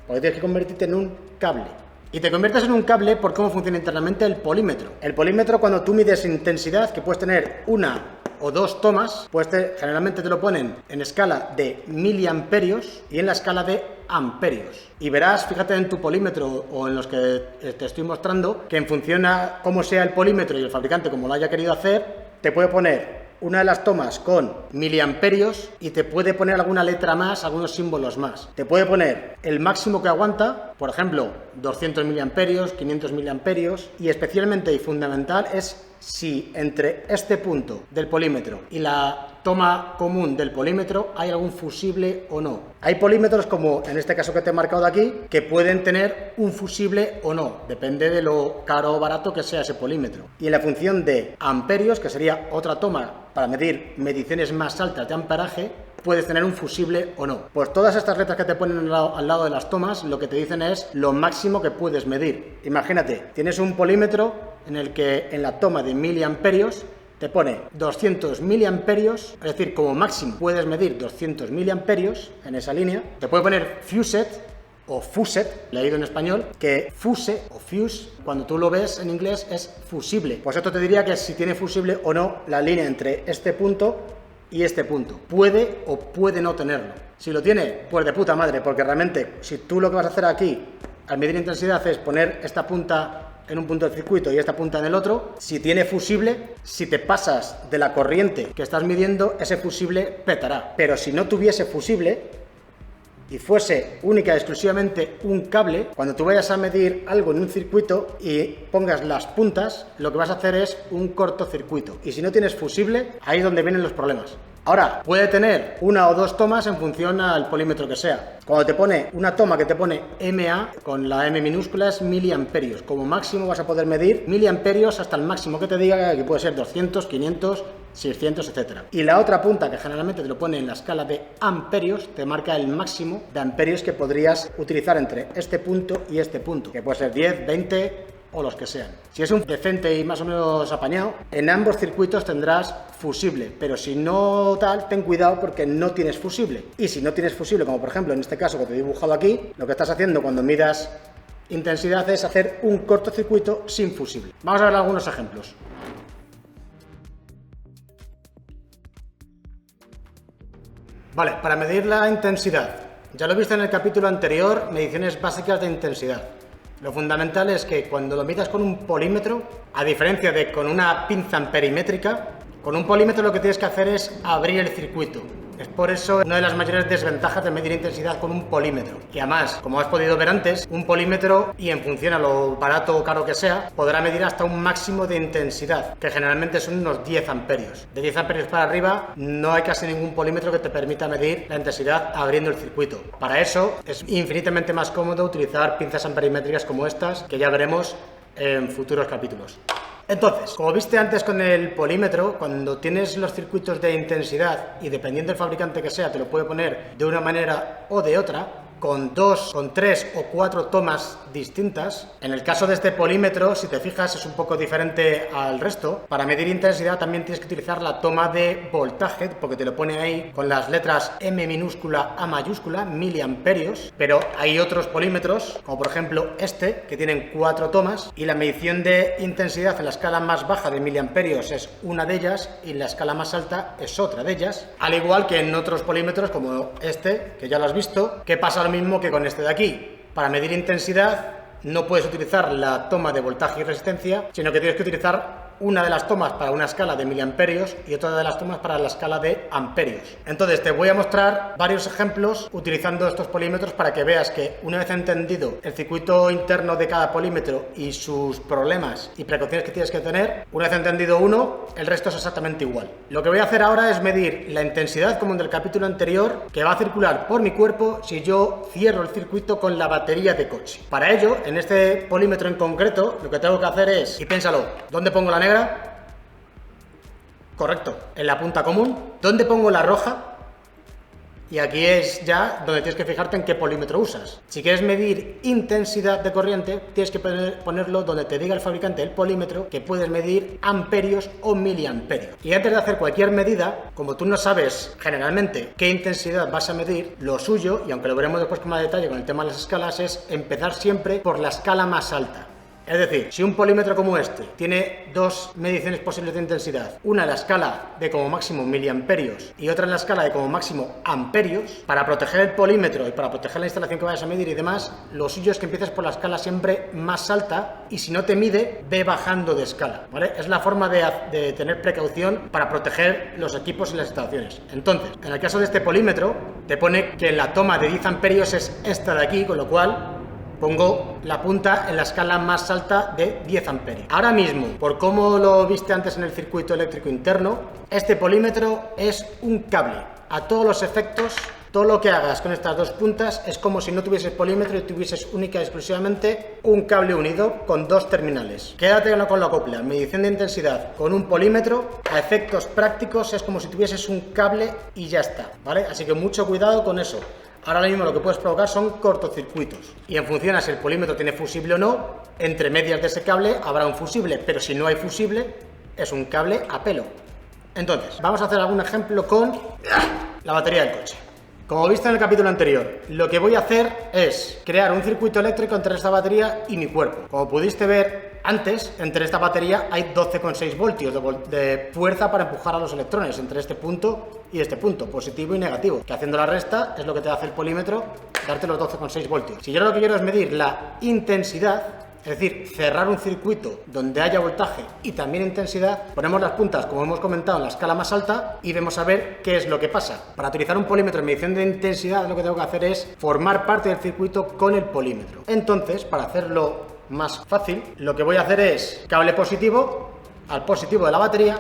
porque tienes que convertirte en un cable. Y te conviertes en un cable por cómo funciona internamente el polímetro. El polímetro, cuando tú mides intensidad, que puedes tener una o dos tomas, pues generalmente te lo ponen en escala de miliamperios y en la escala de amperios. Y verás, fíjate en tu polímetro o en los que te estoy mostrando, que en función a cómo sea el polímetro y el fabricante como lo haya querido hacer, te puede poner una de las tomas con miliamperios y te puede poner alguna letra más, algunos símbolos más. Te puede poner el máximo que aguanta, por ejemplo, 200 miliamperios, 500 miliamperios, y especialmente y fundamental es si entre este punto del polímetro y la toma común del polímetro hay algún fusible o no. Hay polímetros, como en este caso que te he marcado de aquí, que pueden tener un fusible o no, depende de lo caro o barato que sea ese polímetro. Y en la función de amperios, que sería otra toma para medir mediciones más altas de amperaje, puedes tener un fusible o no. Pues todas estas letras que te ponen al lado de las tomas, lo que te dicen es lo máximo que puedes medir. Imagínate, tienes un polímetro en el que en la toma de miliamperios te pone 200 miliamperios, es decir, como máximo puedes medir 200 miliamperios en esa línea. Te puede poner fused o fuset, leído en español, que fuse o fuse, cuando tú lo ves en inglés, es fusible. Pues esto te diría que si tiene fusible o no la línea entre este punto y este punto. Puede o puede no tenerlo. Si lo tiene, pues de puta madre, porque realmente si tú lo que vas a hacer aquí al medir intensidad es poner esta punta en un punto del circuito y esta punta en el otro, si tiene fusible, si te pasas de la corriente que estás midiendo, ese fusible petará. Pero si no tuviese fusible y fuese única y exclusivamente un cable, cuando tú vayas a medir algo en un circuito y pongas las puntas, lo que vas a hacer es un cortocircuito. Y si no tienes fusible, ahí es donde vienen los problemas. Ahora, puede tener una o dos tomas en función al polímetro que sea. Cuando te pone una toma que te pone MA, con la M minúscula es miliamperios. Como máximo vas a poder medir miliamperios hasta el máximo que te diga, que puede ser 200, 500, 600, etc. Y la otra punta, que generalmente te lo pone en la escala de amperios, te marca el máximo de amperios que podrías utilizar entre este punto y este punto, que puede ser 10, 20, o los que sean. Si es un decente y más o menos apañado, en ambos circuitos tendrás fusible, pero si no tal, ten cuidado porque no tienes fusible. Y si no tienes fusible, como por ejemplo en este caso que te he dibujado aquí, lo que estás haciendo cuando midas intensidad es hacer un cortocircuito sin fusible. Vamos a ver algunos ejemplos. Vale, para medir la intensidad, ya lo viste en el capítulo anterior, mediciones básicas de intensidad. Lo fundamental es que cuando lo midas con un polímetro, a diferencia de con una pinza amperimétrica, con un polímetro lo que tienes que hacer es abrir el circuito. Es por eso una de las mayores desventajas de medir intensidad con un polímetro. Y además, como has podido ver antes, un polímetro, y en función a lo barato o caro que sea, podrá medir hasta un máximo de intensidad, que generalmente son unos 10 amperios. De 10 amperios para arriba no hay casi ningún polímetro que te permita medir la intensidad abriendo el circuito. Para eso es infinitamente más cómodo utilizar pinzas amperimétricas como estas, que ya veremos en futuros capítulos. Entonces, como viste antes con el polímetro, cuando tienes los circuitos de intensidad y dependiendo del fabricante que sea, te lo puede poner de una manera o de otra, con 2, con 3 o 4 tomas distintas. En el caso de este polímetro, si te fijas, es un poco diferente al resto. Para medir intensidad también tienes que utilizar la toma de voltaje, porque te lo pone ahí con las letras M minúscula A mayúscula, miliamperios. Pero hay otros polímetros, como por ejemplo este, que tienen 4 tomas, y la medición de intensidad en la escala más baja de miliamperios es una de ellas, y en la escala más alta es otra de ellas. Al igual que en otros polímetros, como este, que ya lo has visto, que pasa lo mismo que con este de aquí. Para medir intensidad no puedes utilizar la toma de voltaje y resistencia, sino que tienes que utilizar una de las tomas para una escala de miliamperios y otra de las tomas para la escala de amperios. Entonces te voy a mostrar varios ejemplos utilizando estos polímetros para que veas que una vez entendido el circuito interno de cada polímetro y sus problemas y precauciones que tienes que tener, una vez entendido uno, el resto es exactamente igual. Lo que voy a hacer ahora es medir la intensidad, como en el capítulo anterior, que va a circular por mi cuerpo si yo cierro el circuito con la batería de coche. Para ello, en este polímetro en concreto, lo que tengo que hacer es, y piénsalo, ¿dónde pongo la negra? Correcto, en la punta común. ¿Dónde pongo la roja? Y aquí es ya donde tienes que fijarte en qué polímetro usas. Si quieres medir intensidad de corriente, tienes que ponerlo donde te diga el fabricante del polímetro que puedes medir amperios o miliamperios. Y antes de hacer cualquier medida, como tú no sabes generalmente qué intensidad vas a medir, lo suyo, y aunque lo veremos después con más detalle con el tema de las escalas, es empezar siempre por la escala más alta. Es decir, si un polímetro como este tiene dos mediciones posibles de intensidad, una en la escala de como máximo miliamperios y otra en la escala de como máximo amperios, para proteger el polímetro y para proteger la instalación que vayas a medir y demás, lo suyo es que empieces por la escala siempre más alta y si no te mide, ve bajando de escala, ¿vale? Es la forma de tener precaución para proteger los equipos y las instalaciones. Entonces, en el caso de este polímetro, te pone que la toma de 10 amperios es esta de aquí, con lo cual pongo la punta en la escala más alta de 10 amperios. Ahora mismo, por cómo lo viste antes en el circuito eléctrico interno, este polímetro es un cable. A todos los efectos, todo lo que hagas con estas dos puntas es como si no tuvieses polímetro y tuvieses única y exclusivamente un cable unido con dos terminales. Quédate con la copla. Medición de intensidad con un polímetro, a efectos prácticos es como si tuvieses un cable y ya está, ¿vale? Así que mucho cuidado con eso. Ahora mismo lo que puedes provocar son cortocircuitos y en función a si el polímetro tiene fusible o no, entre medias de ese cable habrá un fusible, pero si no hay fusible es un cable a pelo. Entonces, vamos a hacer algún ejemplo con la batería del coche. Como viste en el capítulo anterior, lo que voy a hacer es crear un circuito eléctrico entre esta batería y mi cuerpo. Como pudiste ver antes, entre esta batería hay 12,6 voltios de fuerza para empujar a los electrones entre este punto y este punto, positivo y negativo, que haciendo la resta es lo que te hace el polímetro, darte los 12,6 voltios. Si yo lo que quiero es medir la intensidad, es decir, cerrar un circuito donde haya voltaje y también intensidad, ponemos las puntas, como hemos comentado, en la escala más alta y vemos a ver qué es lo que pasa. Para utilizar un polímetro en medición de intensidad, lo que tengo que hacer es formar parte del circuito con el polímetro. Entonces, para hacerlo más fácil, lo que voy a hacer es cable positivo al positivo de la batería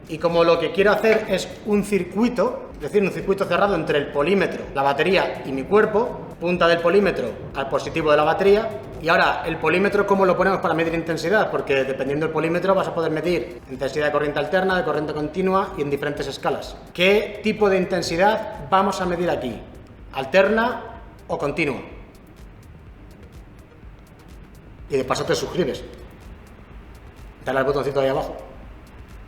y como lo que quiero hacer es un circuito, es decir, un circuito cerrado entre el polímetro, la batería y mi cuerpo, punta del polímetro al positivo de la batería. Y ahora, el polímetro, ¿cómo lo ponemos para medir intensidad? Porque dependiendo del polímetro vas a poder medir intensidad de corriente alterna, de corriente continua y en diferentes escalas. ¿Qué tipo de intensidad vamos a medir aquí? ¿Alterna o continua? Y de paso te suscribes. darle al botoncito ahí abajo.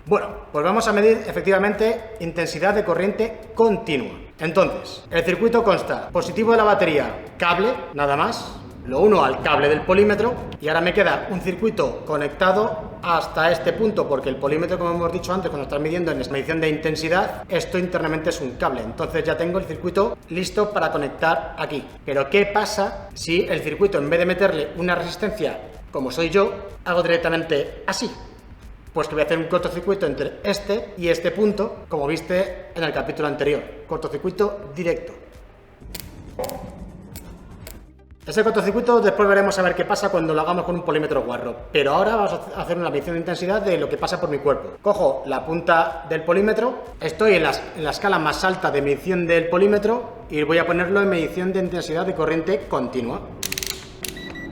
Bueno, pues vamos a medir efectivamente intensidad de corriente continua. Entonces, el circuito consta positivo de la batería, cable, nada más, lo uno al cable del polímetro y ahora me queda un circuito conectado hasta este punto porque el polímetro, como hemos dicho antes, cuando estás midiendo en esta medición de intensidad, esto internamente es un cable. Entonces ya tengo el circuito listo para conectar aquí. Pero ¿qué pasa si el circuito, en vez de meterle una resistencia como soy yo, hago directamente así? Pues que voy a hacer un cortocircuito entre este y este punto, como viste en el capítulo anterior. Cortocircuito directo. Ese cortocircuito después veremos a ver qué pasa cuando lo hagamos con un polímetro guarro. Pero ahora vamos a hacer una medición de intensidad de lo que pasa por mi cuerpo. Cojo la punta del polímetro, estoy en la escala más alta de medición del polímetro y voy a ponerlo en medición de intensidad de corriente continua,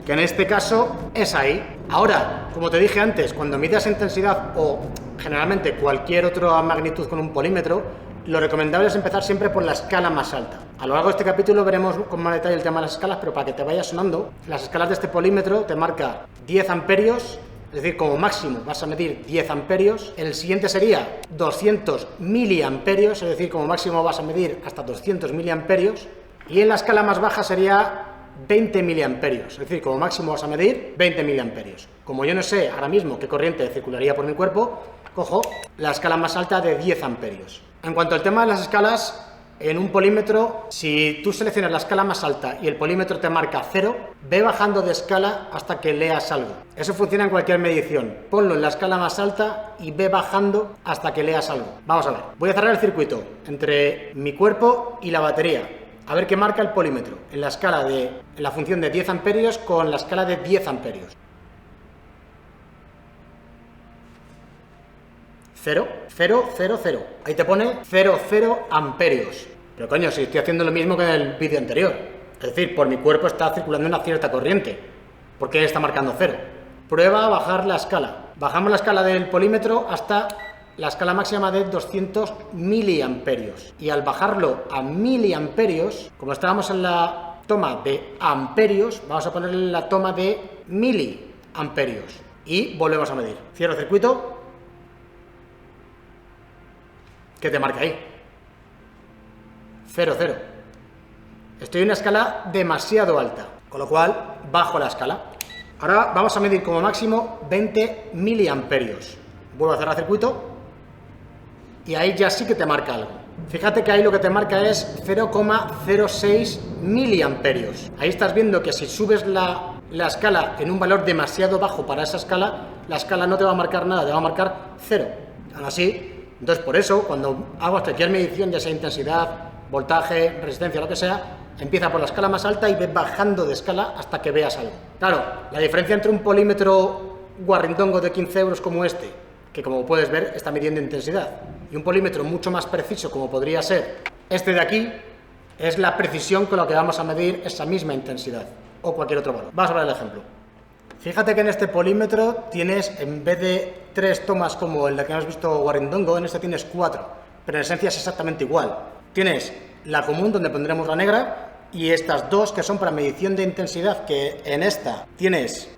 que en este caso es ahí. Ahora, como te dije antes, cuando midas intensidad o generalmente cualquier otra magnitud con un polímetro, lo recomendable es empezar siempre por la escala más alta. A lo largo de este capítulo veremos con más detalle el tema de las escalas, pero para que te vaya sonando, las escalas de este polímetro te marca 10 amperios, es decir, como máximo vas a medir 10 amperios. El siguiente sería 200 miliamperios, es decir, como máximo vas a medir hasta 200 miliamperios. Y en la escala más baja sería 20 miliamperios, es decir, como máximo vas a medir 20 miliamperios. Como yo no sé ahora mismo qué corriente circularía por mi cuerpo, cojo la escala más alta de 10 amperios. En cuanto al tema de las escalas, en un polímetro, si tú seleccionas la escala más alta y el polímetro te marca 0, ve bajando de escala hasta que leas algo. Eso funciona en cualquier medición. Ponlo en la escala más alta y ve bajando hasta que leas algo. Vamos a ver. Voy a cerrar el circuito entre mi cuerpo y la batería. A ver qué marca el polímetro en la función de 10 amperios con la escala de 10 amperios. 0, 0, 0, 0. Ahí te pone 0, 0 amperios. Pero coño, si estoy haciendo lo mismo que en el vídeo anterior. Es decir, por mi cuerpo está circulando una cierta corriente. ¿Por qué está marcando 0? Prueba a bajar la escala. Bajamos la escala del polímetro hasta la escala máxima de 200 miliamperios. Y al bajarlo a miliamperios, como estábamos en la toma de amperios, vamos a ponerle la toma de miliamperios. Y volvemos a medir. Cierro el circuito. ¿Qué te marca ahí? 0, 0. Estoy en una escala demasiado alta, con lo cual bajo la escala. Ahora vamos a medir como máximo 20 miliamperios. Vuelvo a cerrar el circuito y ahí ya sí que te marca algo. Fíjate que ahí lo que te marca es 0,06 miliamperios. Ahí estás viendo que si subes la escala en un valor demasiado bajo para esa escala, la escala no te va a marcar nada, te va a marcar 0. Aún así, entonces por eso, cuando hagas cualquier medición, ya sea intensidad, voltaje, resistencia, lo que sea, empieza por la escala más alta y ve bajando de escala hasta que veas algo. Claro, la diferencia entre un polímetro guarrindongo de 15 euros como este, que como puedes ver está midiendo intensidad, y un polímetro mucho más preciso como podría ser este de aquí, es la precisión con la que vamos a medir esa misma intensidad o cualquier otro valor. Vamos a ver el ejemplo. Fíjate que en este polímetro tienes, en vez de 3 tomas como el de que hemos visto guarrindongo, en este tienes 4, pero en esencia es exactamente igual. Tienes la común, donde pondremos la negra, y estas dos que son para medición de intensidad, que en esta tienes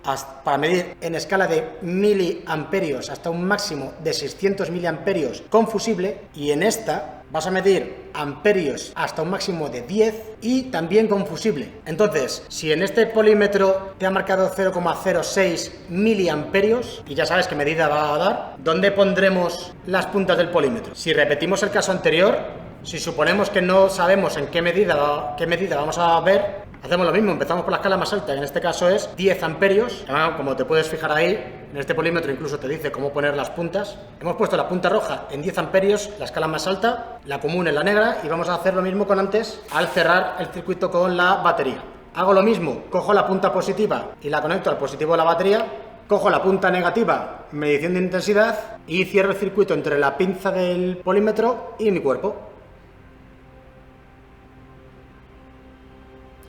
para medir en escala de miliamperios hasta un máximo de 600 miliamperios con fusible, y en esta vas a medir amperios hasta un máximo de 10 y también con fusible. Entonces, si en este polímetro te ha marcado 0,06 miliamperios, y ya sabes qué medida va a dar, ¿dónde pondremos las puntas del polímetro? Si repetimos el caso anterior, si suponemos que no sabemos en qué medida vamos a ver, hacemos lo mismo, empezamos por la escala más alta, que en este caso es 10 amperios. Como te puedes fijar ahí, en este polímetro incluso te dice cómo poner las puntas. Hemos puesto la punta roja en 10 amperios, la escala más alta, la común en la negra, y vamos a hacer lo mismo con antes al cerrar el circuito con la batería. Hago lo mismo, cojo la punta positiva y la conecto al positivo de la batería, cojo la punta negativa, medición de intensidad, y cierro el circuito entre la pinza del polímetro y mi cuerpo.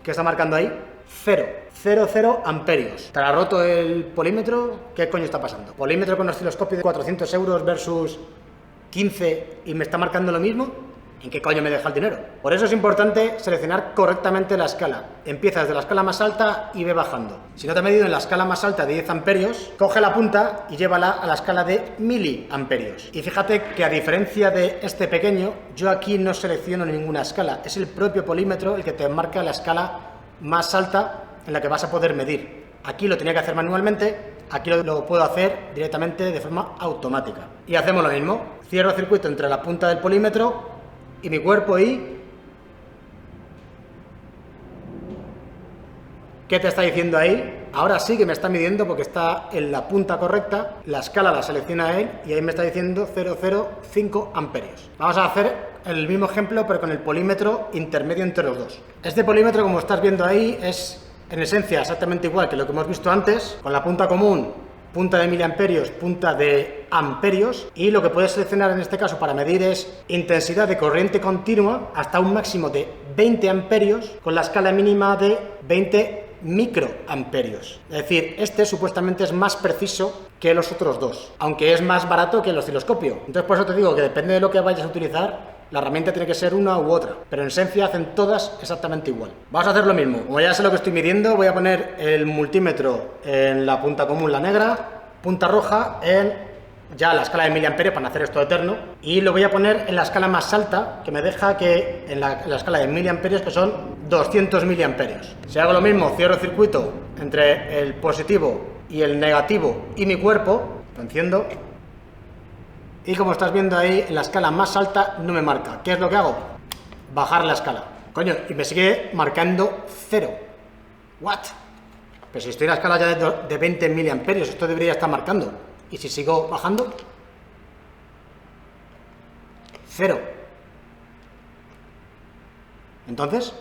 ¿Qué está marcando ahí? 0, 0, 0 amperios. ¿Te ha roto el polímetro? ¿Qué coño está pasando? ¿Polímetro con osciloscopio de 400 euros versus 15 y me está marcando lo mismo? ¿En qué coño me deja el dinero? Por eso es importante seleccionar correctamente la escala. Empieza desde la escala más alta y ve bajando. Si no te ha medido en la escala más alta de 10 amperios, coge la punta y llévala a la escala de miliamperios. Y fíjate que a diferencia de este pequeño, yo aquí no selecciono ninguna escala. Es el propio polímetro el que te marca la escala más alta en la que vas a poder medir. Aquí lo tenía que hacer manualmente, aquí lo puedo hacer directamente de forma automática. Y hacemos lo mismo. Cierro el circuito entre la punta del polímetro y mi cuerpo y... ¿Qué te está diciendo ahí? Ahora sí que me está midiendo porque está en la punta correcta, la escala la selecciona él y ahí me está diciendo 0,05 amperios. Vamos a hacer el mismo ejemplo pero con el polímetro intermedio entre los dos. Este polímetro, como estás viendo ahí, es en esencia exactamente igual que lo que hemos visto antes, con la punta común, punta de miliamperios, punta de amperios, y lo que puedes seleccionar en este caso para medir es intensidad de corriente continua hasta un máximo de 20 amperios con la escala mínima de 20 microamperios. Es decir, este supuestamente es más preciso que los otros dos, aunque es más barato que el osciloscopio. Entonces por eso te digo que depende de lo que vayas a utilizar, la herramienta tiene que ser una u otra, pero en esencia hacen todas exactamente igual. Vamos a hacer lo mismo. Como ya sé lo que estoy midiendo, voy a poner el multímetro en la punta común, la negra, punta roja en ya la escala de miliamperios para hacer esto eterno, y lo voy a poner en la escala más alta, que me deja que en la escala de miliamperios, que son 200 miliamperios. Si hago lo mismo, cierro el circuito entre el positivo y el negativo y mi cuerpo, lo enciendo, y como estás viendo ahí, en la escala más alta no me marca. ¿Qué es lo que hago? Bajar la escala. Coño, y me sigue marcando 0. ¿What? Pero si estoy en la escala ya de 20 miliamperios, esto debería estar marcando. ¿Y si sigo bajando? 0. Entonces,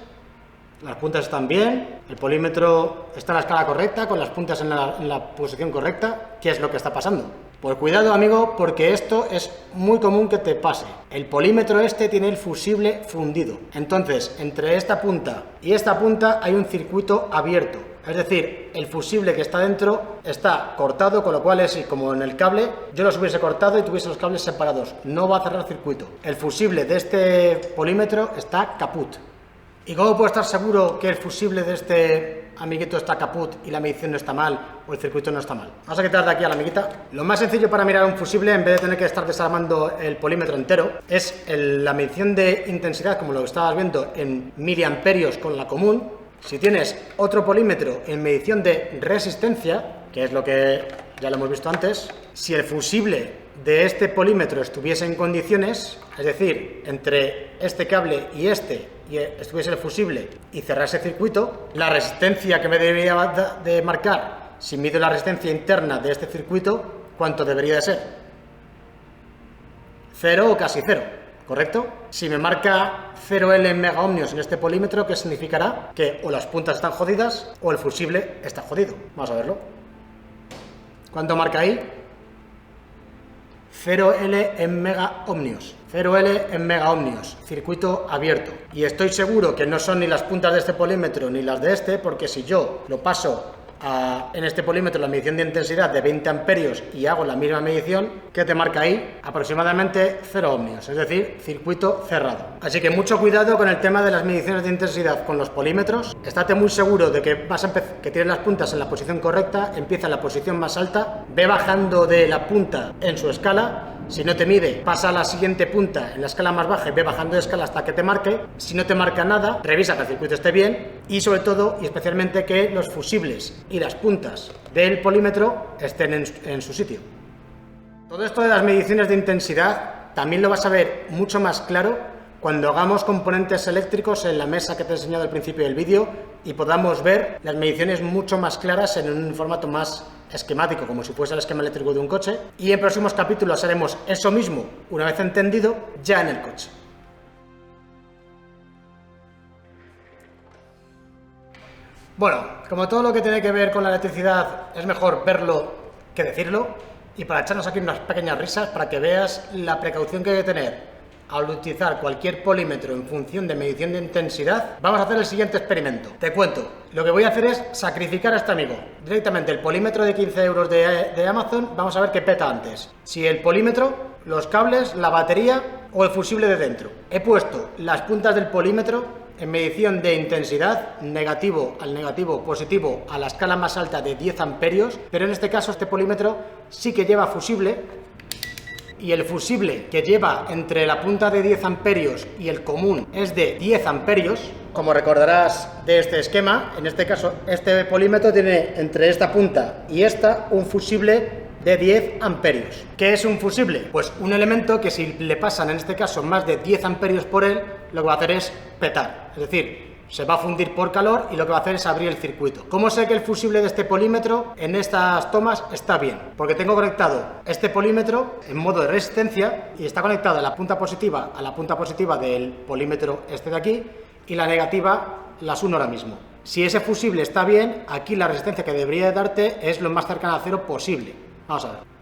las puntas están bien, el polímetro está en la escala correcta, con las puntas en la posición correcta. ¿Qué es lo que está pasando? Pues cuidado, amigo, porque esto es muy común que te pase. El polímetro este tiene el fusible fundido. Entonces, entre esta punta y esta punta hay un circuito abierto. Es decir, el fusible que está dentro está cortado, con lo cual es como en el cable, yo los hubiese cortado y tuviese los cables separados. No va a cerrar el circuito. El fusible de este polímetro está caput. ¿Y cómo puedo estar seguro que el fusible de este amiguito está caput y la medición no está mal o el circuito no está mal? Vamos a quitar de aquí a la amiguita. Lo más sencillo para mirar un fusible, en vez de tener que estar desarmando el polímetro entero, es la medición de intensidad, como lo estabas viendo, en miliamperios con la común. Si tienes otro polímetro en medición de resistencia, que es lo que ya lo hemos visto antes, si el fusible de este polímetro estuviese en condiciones, es decir, entre este cable y estuviese el fusible y cerrase el circuito, la resistencia que me debería de marcar, si mido la resistencia interna de este circuito, ¿cuánto debería de ser? 0 o casi 0, ¿correcto? Si me marca 0L en megaohmios en este polímetro, ¿qué significará? Que o las puntas están jodidas o el fusible está jodido. Vamos a verlo. ¿Cuánto marca ahí? 0L en megaohmios. 0L en megaohmios, circuito abierto. Y estoy seguro que no son ni las puntas de este polímetro ni las de este, porque si yo lo paso en este polímetro la medición de intensidad de 20 amperios y hago la misma medición, ¿qué te marca ahí? Aproximadamente 0 ohmios, es decir, circuito cerrado. Así que mucho cuidado con el tema de las mediciones de intensidad con los polímetros. Estate muy seguro de que que tienes las puntas en la posición correcta, empieza en la posición más alta, ve bajando de la punta en su escala. Si no te mide, pasa a la siguiente punta en la escala más baja y ve bajando de escala hasta que te marque. Si no te marca nada, revisa que el circuito esté bien y sobre todo y especialmente que los fusibles y las puntas del polímetro estén en su sitio. Todo esto de las mediciones de intensidad también lo vas a ver mucho más claro cuando hagamos componentes eléctricos en la mesa que te he enseñado al principio del vídeo y podamos ver las mediciones mucho más claras en un formato más esquemático, como si fuese el esquema eléctrico de un coche. Y en próximos capítulos haremos eso mismo, una vez entendido, ya en el coche. Bueno, como todo lo que tiene que ver con la electricidad es mejor verlo que decirlo, y para echarnos aquí unas pequeñas risas para que veas la precaución que hay que tener al utilizar cualquier polímetro en función de medición de intensidad, vamos a hacer el siguiente experimento. Te cuento, lo que voy a hacer es sacrificar a este amigo. Directamente el polímetro de 15 euros de Amazon, vamos a ver qué peta antes. Si el polímetro, los cables, la batería o el fusible de dentro. He puesto las puntas del polímetro en medición de intensidad, negativo al negativo, positivo a la escala más alta de 10 amperios, pero en este caso este polímetro sí que lleva fusible, y el fusible que lleva entre la punta de 10 amperios y el común es de 10 amperios. Como recordarás de este esquema, en este caso este polímetro tiene entre esta punta y esta un fusible de 10 amperios. ¿Qué es un fusible? Pues un elemento que si le pasan en este caso más de 10 amperios por él, lo que va a hacer es petar, es decir, se va a fundir por calor y lo que va a hacer es abrir el circuito. ¿Cómo sé que el fusible de este polímetro en estas tomas está bien? Porque tengo conectado este polímetro en modo de resistencia y está conectado a la punta positiva del polímetro este de aquí, y la negativa las uno ahora mismo. Si ese fusible está bien, aquí la resistencia que debería de darte es lo más cercana a cero posible. Vamos a ver.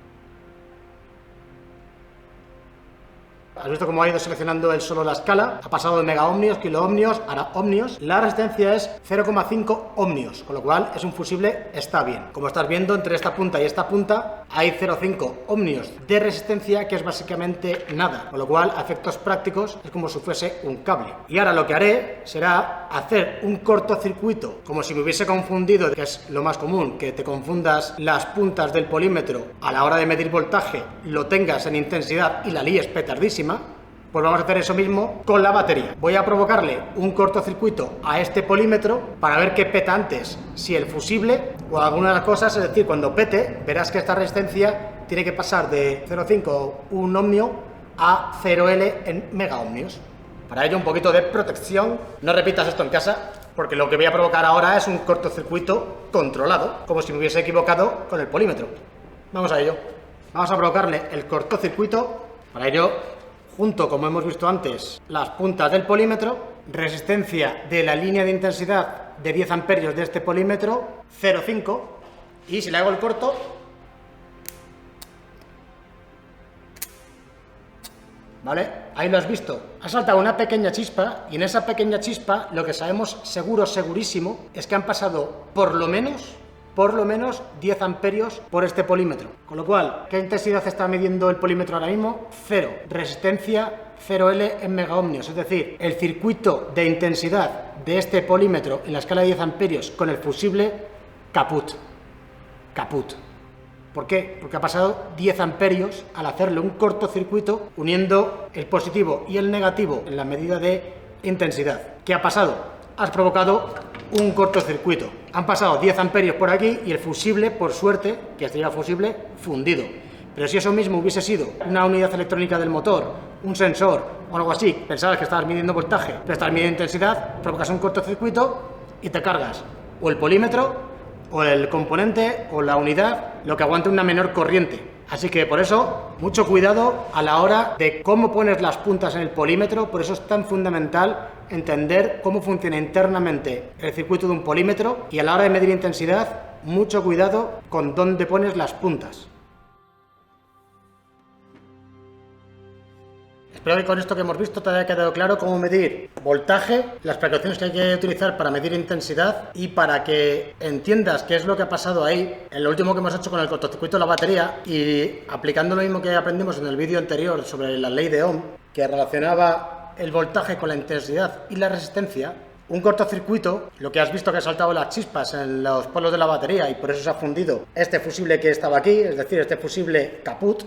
¿Has visto cómo ha ido seleccionando él solo la escala? Ha pasado de megaohmios, kiloohmios, ahora ohmios. La resistencia es 0,5 ohmios, con lo cual es un fusible, está bien. Como estás viendo, entre esta punta y esta punta hay 0,5 ohmios de resistencia, que es básicamente nada, con lo cual a efectos prácticos es como si fuese un cable. Y ahora lo que haré será hacer un cortocircuito, como si me hubiese confundido, que es lo más común, que te confundas las puntas del polímetro a la hora de medir voltaje, lo tengas en intensidad y la líes petardísima. Pues vamos a hacer eso mismo con la batería. Voy a provocarle un cortocircuito a este polímetro para ver qué peta antes, si el fusible o alguna de las cosas, es decir, cuando pete, verás que esta resistencia tiene que pasar de 0,5 o 1 ohmio a 0L en megaohmios. Para ello un poquito de protección, no repitas esto en casa, porque lo que voy a provocar ahora es un cortocircuito controlado, como si me hubiese equivocado con el polímetro. Vamos a ello. Vamos a provocarle el cortocircuito. Para ello, junto, como hemos visto antes, las puntas del polímetro, resistencia de la línea de intensidad de 10 amperios de este polímetro, 0,5, y si le hago el corto, ¿vale? Ahí lo has visto. Ha saltado una pequeña chispa, y en esa pequeña chispa lo que sabemos segurísimo es que han pasado por lo menos 10 amperios por este polímetro. Con lo cual, ¿qué intensidad está midiendo el polímetro ahora mismo? 0. Resistencia 0L en megaohmios. Es decir, el circuito de intensidad de este polímetro en la escala de 10 amperios con el fusible, caput. Caput. ¿Por qué? Porque ha pasado 10 amperios al hacerle un cortocircuito uniendo el positivo y el negativo en la medida de intensidad. ¿Qué ha pasado? Has provocado un cortocircuito. Han pasado 10 amperios por aquí y el fusible, por suerte, que este lleva fusible, fundido. Pero si eso mismo hubiese sido una unidad electrónica del motor, un sensor o algo así, pensabas que estabas midiendo voltaje, pero estás midiendo intensidad, provocas un cortocircuito y te cargas o el polímetro o el componente o la unidad, lo que aguante una menor corriente. Así que por eso, mucho cuidado a la hora de cómo pones las puntas en el polímetro. Por eso es tan fundamental entender cómo funciona internamente el circuito de un polímetro, y a la hora de medir intensidad, mucho cuidado con dónde pones las puntas. Espero que con esto que hemos visto te haya quedado claro cómo medir voltaje, las precauciones que hay que utilizar para medir intensidad, y para que entiendas qué es lo que ha pasado ahí en lo último que hemos hecho con el cortocircuito de la batería, y aplicando lo mismo que aprendimos en el vídeo anterior sobre la ley de Ohm, que relacionaba el voltaje con la intensidad y la resistencia. Un cortocircuito, lo que has visto que ha saltado las chispas en los polos de la batería y por eso se ha fundido este fusible que estaba aquí, es decir, este fusible caput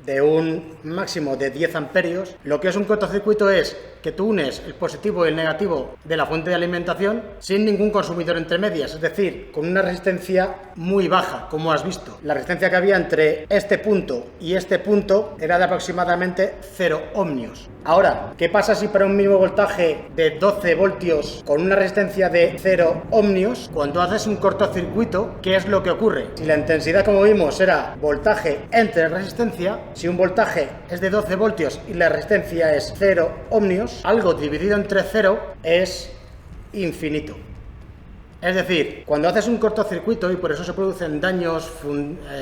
de un máximo de 10 amperios. Lo que es un cortocircuito es que tú unes el positivo y el negativo de la fuente de alimentación sin ningún consumidor entre medias, es decir, con una resistencia muy baja, como has visto. La resistencia que había entre este punto y este punto era de aproximadamente 0 ohmios. Ahora, ¿qué pasa si para un mismo voltaje de 12 voltios con una resistencia de 0 ohmios, cuando haces un cortocircuito, qué es lo que ocurre? Si la intensidad, como vimos, era voltaje entre resistencia, si un voltaje es de 12 voltios y la resistencia es 0 ohmios, algo dividido entre 0 es infinito. Es decir, cuando haces un cortocircuito, y por eso se producen daños,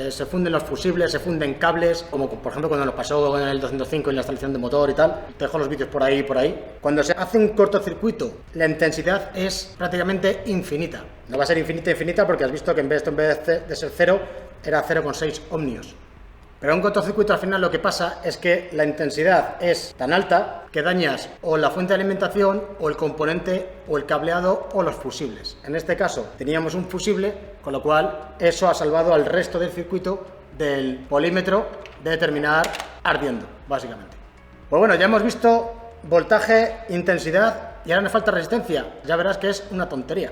se funden los fusibles, se funden cables, como por ejemplo cuando nos pasó en el 205 en la instalación de motor y tal, te dejo los vídeos por ahí. Cuando se hace un cortocircuito, la intensidad es prácticamente infinita. No va a ser infinita porque has visto que en vez de ser 0, era 0,6 ohmios. Pero en un cortocircuito al final lo que pasa es que la intensidad es tan alta que dañas o la fuente de alimentación o el componente o el cableado o los fusibles. En este caso teníamos un fusible, con lo cual eso ha salvado al resto del circuito del polímetro de terminar ardiendo, básicamente. Pues bueno, ya hemos visto voltaje, intensidad y ahora nos falta resistencia. Ya verás que es una tontería.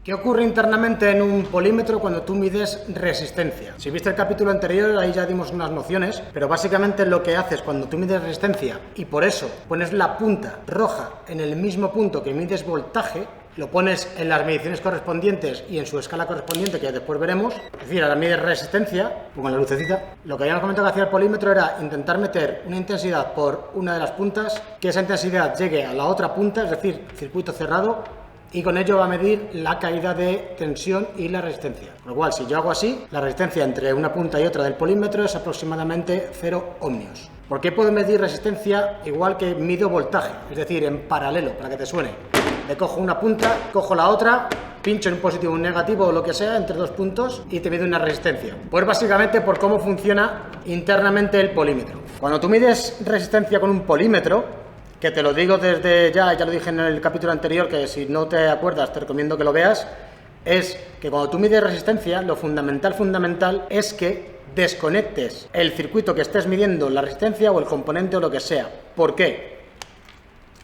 ¿Qué ocurre internamente en un polímetro cuando tú mides resistencia? Si viste el capítulo anterior, ahí ya dimos unas nociones, pero básicamente lo que haces cuando tú mides resistencia y por eso pones la punta roja en el mismo punto que mides voltaje, lo pones en las mediciones correspondientes y en su escala correspondiente, que después veremos, es decir, ahora mides resistencia, pongo la lucecita. Lo que habíamos comentado que hacía el polímetro era intentar meter una intensidad por una de las puntas, que esa intensidad llegue a la otra punta, es decir, circuito cerrado, y con ello va a medir la caída de tensión y la resistencia. Con lo cual, si yo hago así, la resistencia entre una punta y otra del polímetro es aproximadamente 0 ohmios. ¿Por qué puedo medir resistencia igual que mido voltaje? Es decir, en paralelo, para que te suene. Le cojo una punta, cojo la otra, pincho en un positivo o un negativo o lo que sea entre dos puntos y te mido una resistencia. Pues básicamente por cómo funciona internamente el polímetro. Cuando tú mides resistencia con un polímetro, que te lo digo desde ya lo dije en el capítulo anterior, que si no te acuerdas te recomiendo que lo veas, es que cuando tú mides resistencia, lo fundamental es que desconectes el circuito que estés midiendo, la resistencia o el componente o lo que sea. ¿Por qué?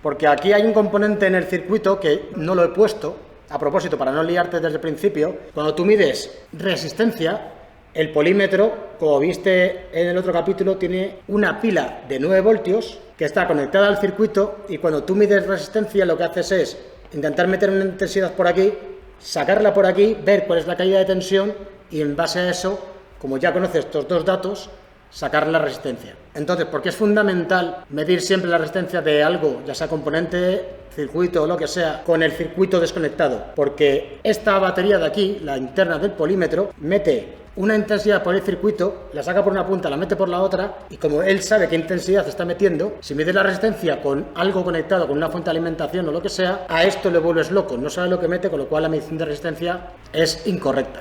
Porque aquí hay un componente en el circuito que no lo he puesto, a propósito, para no liarte desde el principio. Cuando tú mides resistencia, el polímetro, como viste en el otro capítulo, tiene una pila de 9 voltios que está conectada al circuito y cuando tú mides resistencia lo que haces es intentar meter una intensidad por aquí, sacarla por aquí, ver cuál es la caída de tensión y en base a eso, como ya conoces estos dos datos, sacar la resistencia. Entonces, ¿por qué es fundamental medir siempre la resistencia de algo, ya sea componente, circuito o lo que sea, con el circuito desconectado? Porque esta batería de aquí, la interna del polímetro, mete una intensidad por el circuito, la saca por una punta, la mete por la otra y como él sabe qué intensidad está metiendo, si mide la resistencia con algo conectado, con una fuente de alimentación o lo que sea, a esto le vuelves loco, no sabe lo que mete, con lo cual la medición de resistencia es incorrecta.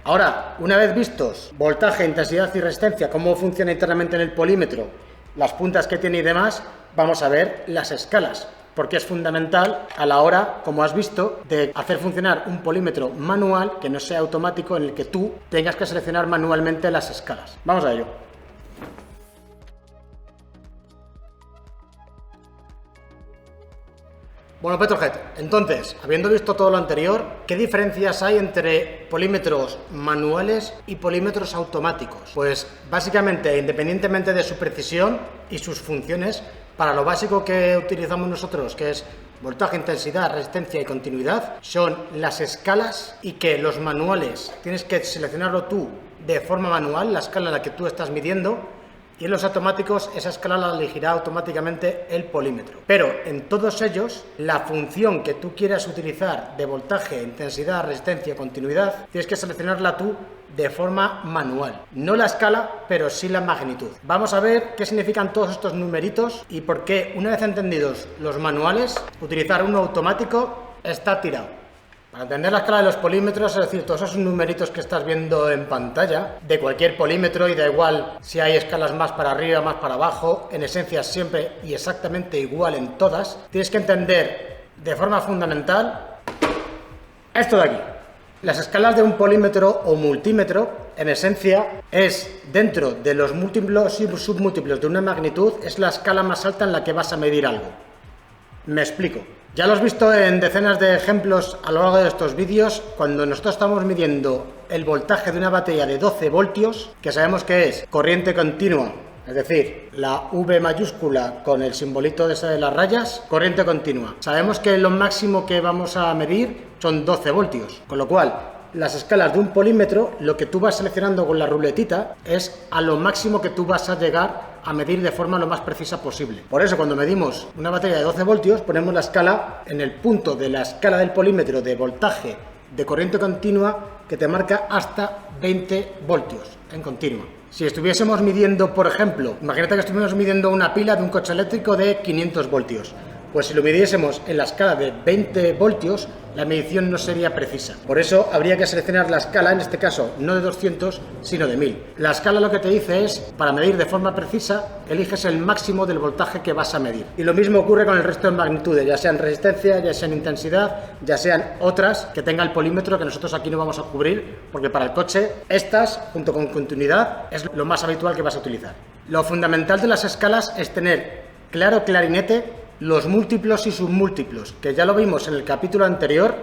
Ahora, una vez vistos voltaje, intensidad y resistencia, cómo funciona internamente en el polímetro, las puntas que tiene y demás, vamos a ver las escalas, porque es fundamental a la hora, como has visto, de hacer funcionar un polímetro manual que no sea automático, en el que tú tengas que seleccionar manualmente las escalas. Vamos a ello. Bueno, Petrohead, entonces, habiendo visto todo lo anterior, ¿qué diferencias hay entre polímetros manuales y polímetros automáticos? Pues básicamente, independientemente de su precisión y sus funciones, para lo básico que utilizamos nosotros, que es voltaje, intensidad, resistencia y continuidad, son las escalas, y que los manuales tienes que seleccionarlo tú de forma manual, la escala en la que tú estás midiendo, y en los automáticos esa escala la elegirá automáticamente el polímetro. Pero en todos ellos, la función que tú quieras utilizar de voltaje, intensidad, resistencia, continuidad, tienes que seleccionarla tú de forma manual. No la escala, pero sí la magnitud. Vamos a ver qué significan todos estos numeritos y por qué, una vez entendidos los manuales, utilizar uno automático está tirado. Para entender la escala de los polímetros, es decir, todos esos numeritos que estás viendo en pantalla, de cualquier polímetro, y da igual si hay escalas más para arriba, más para abajo, en esencia siempre y exactamente igual en todas, tienes que entender de forma fundamental esto de aquí. Las escalas de un polímetro o multímetro, en esencia, es dentro de los múltiplos y submúltiplos de una magnitud, es la escala más alta en la que vas a medir algo. Me explico. Ya lo has visto en decenas de ejemplos a lo largo de estos vídeos, cuando nosotros estamos midiendo el voltaje de una batería de 12 voltios, que sabemos que es corriente continua, es decir, la V mayúscula con el simbolito de las rayas, corriente continua. Sabemos que lo máximo que vamos a medir son 12 voltios, con lo cual las escalas de un polímetro, lo que tú vas seleccionando con la ruletita es a lo máximo que tú vas a llegar a medir de forma lo más precisa posible. Por eso, cuando medimos una batería de 12 voltios, ponemos la escala en el punto de la escala del polímetro de voltaje de corriente continua, que te marca hasta 20 voltios en continua. Si estuviésemos midiendo, por ejemplo, imagínate que estuviésemos midiendo una pila de un coche eléctrico de 500 voltios, Pues si lo midiésemos en la escala de 20 voltios, la medición no sería precisa. Por eso habría que seleccionar la escala, en este caso, no de 200, sino de 1000. La escala lo que te dice es, para medir de forma precisa, eliges el máximo del voltaje que vas a medir. Y lo mismo ocurre con el resto de magnitudes, ya sean resistencia, ya sean intensidad, ya sean otras que tenga el polímetro, que nosotros aquí no vamos a cubrir, porque para el coche, estas, junto con continuidad, es lo más habitual que vas a utilizar. Lo fundamental de las escalas es tener clarinete, los múltiplos y submúltiplos, que ya lo vimos en el capítulo anterior,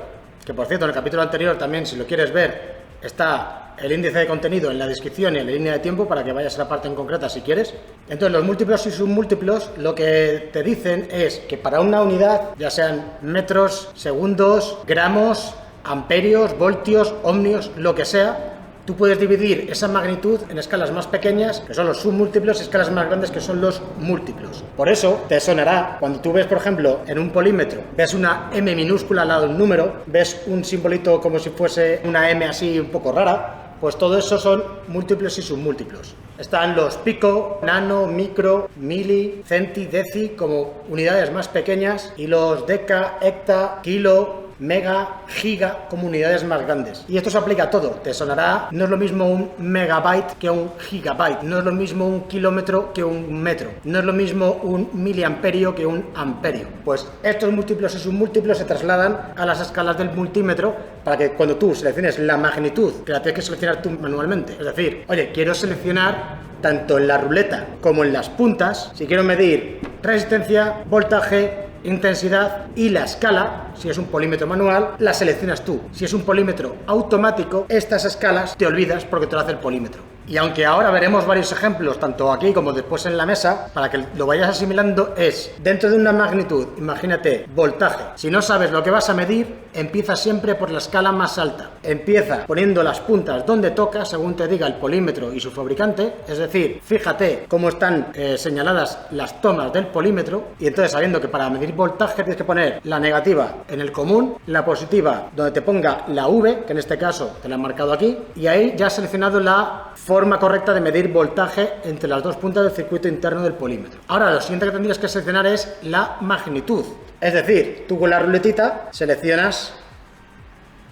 que por cierto en el capítulo anterior también, si lo quieres ver, está el índice de contenido en la descripción y en la línea de tiempo para que vayas a la parte en concreta si quieres. Entonces los múltiplos y submúltiplos lo que te dicen es que para una unidad, ya sean metros, segundos, gramos, amperios, voltios, ohmios, lo que sea, tú puedes dividir esa magnitud en escalas más pequeñas, que son los submúltiplos, y escalas más grandes, que son los múltiplos. Por eso te sonará, cuando tú ves, por ejemplo, en un polímetro, ves una M minúscula al lado de un número, ves un simbolito como si fuese una M así un poco rara, pues todo eso son múltiplos y submúltiplos. Están los pico, nano, micro, mili, centi, deci, como unidades más pequeñas, y los deca, hecta, kilo, mega, giga, como unidades más grandes. Y esto se aplica a todo. Te sonará, no es lo mismo un megabyte que un gigabyte, no es lo mismo un kilómetro que un metro, no es lo mismo un miliamperio que un amperio. Pues estos múltiplos y submúltiplos se trasladan a las escalas del multímetro para que cuando tú selecciones la magnitud, que la tienes que seleccionar tú manualmente, es decir, oye, quiero seleccionar tanto en la ruleta como en las puntas, si quiero medir resistencia, voltaje, intensidad, y la escala, si es un polímetro manual, la seleccionas tú. Si es un polímetro automático, estas escalas te olvidas porque te lo hace el polímetro. Y aunque ahora veremos varios ejemplos, tanto aquí como después en la mesa, para que lo vayas asimilando, es dentro de una magnitud, imagínate, voltaje. Si no sabes lo que vas a medir, empieza siempre por la escala más alta. Empieza poniendo las puntas donde toca, según te diga el polímetro y su fabricante, es decir, fíjate cómo están señaladas las tomas del polímetro, y entonces sabiendo que para medir voltaje tienes que poner la negativa en el común, la positiva donde te ponga la V, que en este caso te la han marcado aquí, y ahí ya has seleccionado la forma correcta de medir voltaje entre las dos puntas del circuito interno del polímetro. Ahora lo siguiente que tendrías que seleccionar es la magnitud. Es decir, tú con la ruletita seleccionas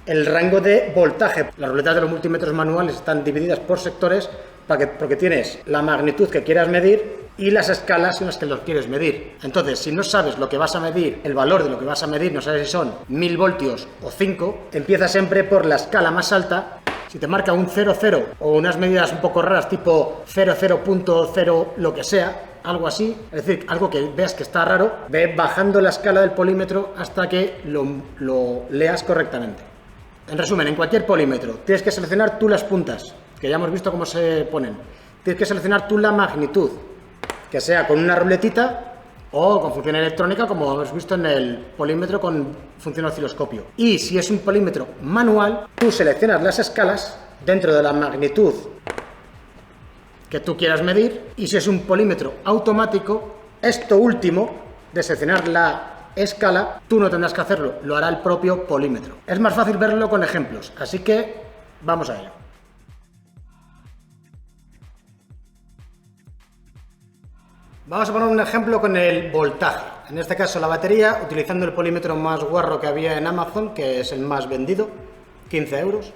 el rango de voltaje. Las ruletas de los multímetros manuales están divididas por sectores porque tienes la magnitud que quieras medir y las escalas en las que los quieres medir. Entonces, si no sabes lo que vas a medir, el valor de lo que vas a medir, no sabes si son 1000 voltios o 5, empieza siempre por la escala más alta. Si te marca un 00 o unas medidas un poco raras tipo 00.0 lo que sea, algo así, es decir, algo que veas que está raro, ve bajando la escala del polímetro hasta que lo leas correctamente. En resumen, en cualquier polímetro tienes que seleccionar tú las puntas, que ya hemos visto cómo se ponen. Tienes que seleccionar tú la magnitud, que sea con una ruletita o con función electrónica, como hemos visto en el polímetro con función osciloscopio. Y si es un polímetro manual, tú seleccionas las escalas dentro de la magnitud que tú quieras medir, y si es un polímetro automático, esto último de seleccionar la escala, tú no tendrás que hacerlo, lo hará el propio polímetro. Es más fácil verlo con ejemplos, así que vamos a ello. Vamos a poner un ejemplo con el voltaje. En este caso la batería, utilizando el polímetro más guarro que había en Amazon, que es el más vendido, 15 euros.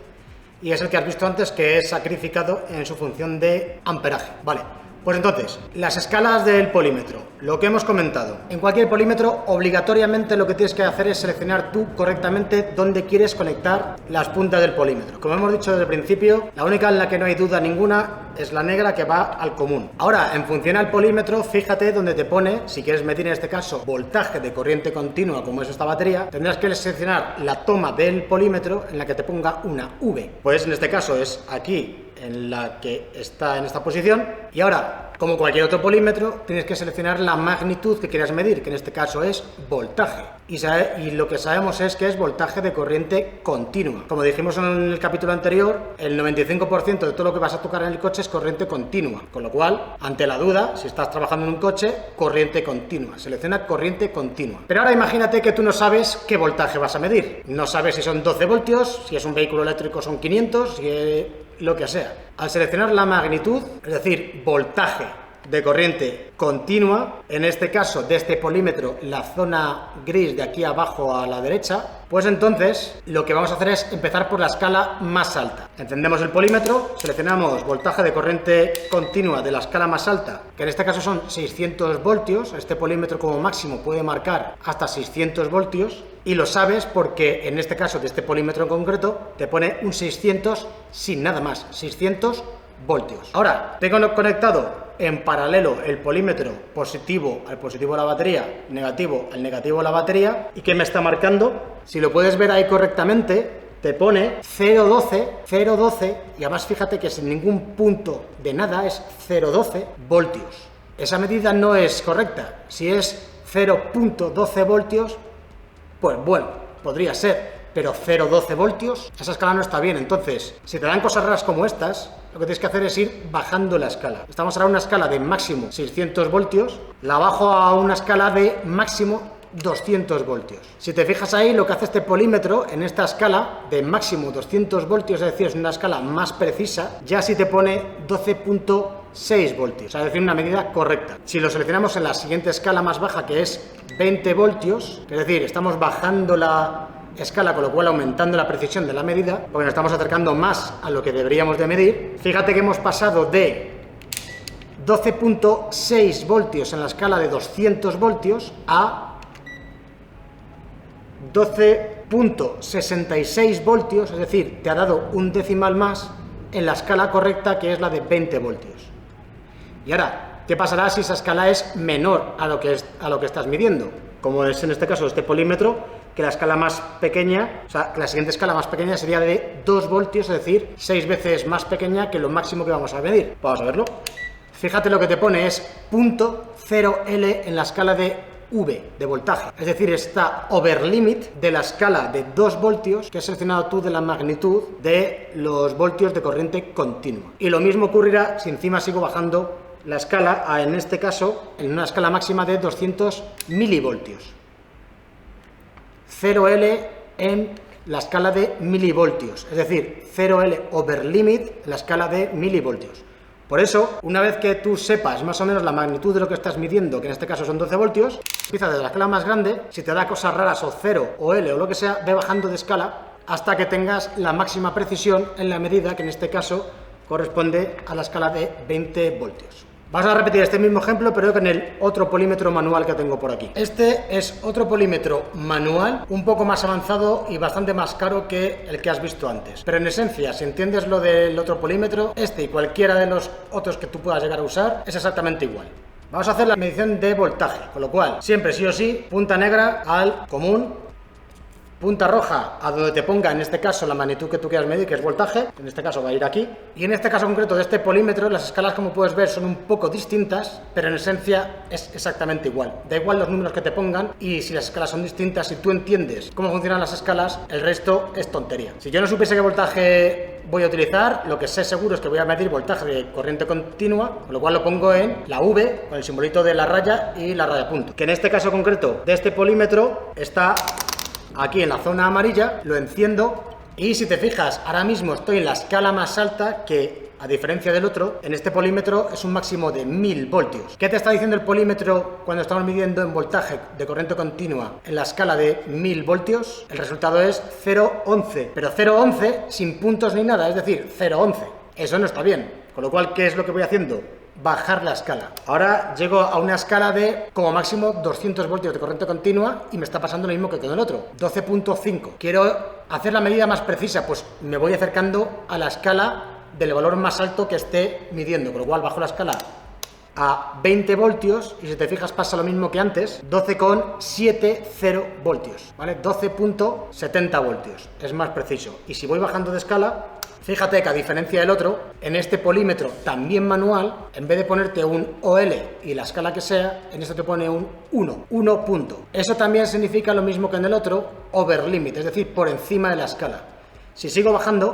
Y es el que has visto antes, que es sacrificado en su función de amperaje. Vale, pues entonces, las escalas del polímetro, lo que hemos comentado. En cualquier polímetro, obligatoriamente lo que tienes que hacer es seleccionar tú correctamente dónde quieres conectar las puntas del polímetro. Como hemos dicho desde el principio, la única en la que no hay duda ninguna es la negra, que va al común. Ahora, en función al polímetro, fíjate donde te pone, si quieres medir en este caso voltaje de corriente continua, como es esta batería, tendrás que seleccionar la toma del polímetro en la que te ponga una V. Pues en este caso es aquí, en la que está en esta posición. Y ahora, como cualquier otro polímetro, tienes que seleccionar la magnitud que quieras medir, que en este caso es voltaje. Y lo que sabemos es que es voltaje de corriente continua. Como dijimos en el capítulo anterior, el 95% de todo lo que vas a tocar en el coche es corriente continua. Con lo cual, ante la duda, si estás trabajando en un coche, corriente continua. Selecciona corriente continua. Pero ahora imagínate que tú no sabes qué voltaje vas a medir. No sabes si son 12 voltios, si es un vehículo eléctrico son 500, si lo que sea. Al seleccionar la magnitud, es decir, voltaje de corriente continua, en este caso de este polímetro, la zona gris de aquí abajo a la derecha, pues entonces lo que vamos a hacer es empezar por la escala más alta. Encendemos el polímetro, seleccionamos voltaje de corriente continua de la escala más alta, que en este caso son 600 voltios, este polímetro como máximo puede marcar hasta 600 voltios, y lo sabes porque en este caso de este polímetro en concreto te pone un 600 sin nada más, 600 voltios. Ahora, tengo conectado en paralelo el polímetro positivo al positivo de la batería, negativo al negativo de la batería. ¿Y qué me está marcando? Si lo puedes ver ahí correctamente, te pone 0,12, y además fíjate que sin ningún punto de nada es 0,12 voltios. Esa medida no es correcta. Si es 0,12 voltios, pues bueno, podría ser. Pero 0,12 voltios, esa escala no está bien. Entonces, si te dan cosas raras como estas, lo que tienes que hacer es ir bajando la escala. Estamos ahora en una escala de máximo 600 voltios, la bajo a una escala de máximo 200 voltios. Si te fijas ahí, lo que hace este polímetro en esta escala de máximo 200 voltios, es decir, es una escala más precisa, ya sí te pone 12,6 voltios, es decir, una medida correcta. Si lo seleccionamos en la siguiente escala más baja, que es 20 voltios, es decir, estamos bajando la escala, con lo cual aumentando la precisión de la medida, porque nos estamos acercando más a lo que deberíamos de medir. Fíjate que hemos pasado de 12,6 voltios en la escala de 200 voltios a 12,66 voltios, es decir, te ha dado un decimal más en la escala correcta, que es la de 20 voltios. Y ahora, ¿qué pasará si esa escala es menor a lo que estás midiendo? Como es en este caso este polímetro, que la escala más pequeña, o sea, que la siguiente escala más pequeña sería de 2 voltios, es decir, 6 veces más pequeña que lo máximo que vamos a medir. Vamos a verlo. Fíjate, lo que te pone es 0,0L en la escala de V, de voltaje. Es decir, está over limit de la escala de 2 voltios que has seleccionado tú de la magnitud de los voltios de corriente continua. Y lo mismo ocurrirá si encima sigo bajando la escala a, en este caso, en una escala máxima de 200 milivoltios. 0L en la escala de milivoltios, es decir, 0L over limit en la escala de milivoltios. Por eso, una vez que tú sepas más o menos la magnitud de lo que estás midiendo, que en este caso son 12 voltios, empieza desde la escala más grande. Si te da cosas raras o 0 o L o lo que sea, ve bajando de escala hasta que tengas la máxima precisión en la medida, que en este caso corresponde a la escala de 20 voltios. Vamos a repetir este mismo ejemplo, pero con el otro polímetro manual que tengo por aquí. Este es otro polímetro manual, un poco más avanzado y bastante más caro que el que has visto antes. Pero en esencia, si entiendes lo del otro polímetro, este y cualquiera de los otros que tú puedas llegar a usar, es exactamente igual. Vamos a hacer la medición de voltaje, con lo cual, siempre sí o sí, punta negra al común, punta roja a donde te ponga, en este caso, la magnitud que tú quieras medir, que es voltaje. En este caso va a ir aquí. Y en este caso concreto de este polímetro, las escalas, como puedes ver, son un poco distintas, pero en esencia es exactamente igual. Da igual los números que te pongan, y si las escalas son distintas, si tú entiendes cómo funcionan las escalas, el resto es tontería. Si yo no supiese qué voltaje voy a utilizar, lo que sé seguro es que voy a medir voltaje de corriente continua, con lo cual lo pongo en la V, con el simbolito de la raya y la raya punto. Que en este caso concreto de este polímetro está aquí en la zona amarilla, lo enciendo y si te fijas, ahora mismo estoy en la escala más alta, que a diferencia del otro, en este polímetro es un máximo de 1000 voltios. ¿Qué te está diciendo el polímetro cuando estamos midiendo en voltaje de corriente continua en la escala de 1000 voltios? El resultado es 0,11, pero 0,11 sin puntos ni nada, es decir, 0,11. Eso no está bien, con lo cual, ¿qué es lo que voy haciendo? Bajar la escala. Ahora llego a una escala de como máximo 200 voltios de corriente continua y me está pasando lo mismo que con el otro, 12,5. Quiero hacer la medida más precisa, pues me voy acercando a la escala del valor más alto que esté midiendo, con lo cual bajo la escala a 20 voltios y si te fijas pasa lo mismo que antes, 12,70 voltios, ¿vale? 12,70 voltios, es más preciso. Y si voy bajando de escala, fíjate que a diferencia del otro, en este polímetro también manual, en vez de ponerte un OL y la escala que sea, en este te pone un 1 punto. Eso también significa lo mismo que en el otro, over limit, es decir, por encima de la escala. Si sigo bajando,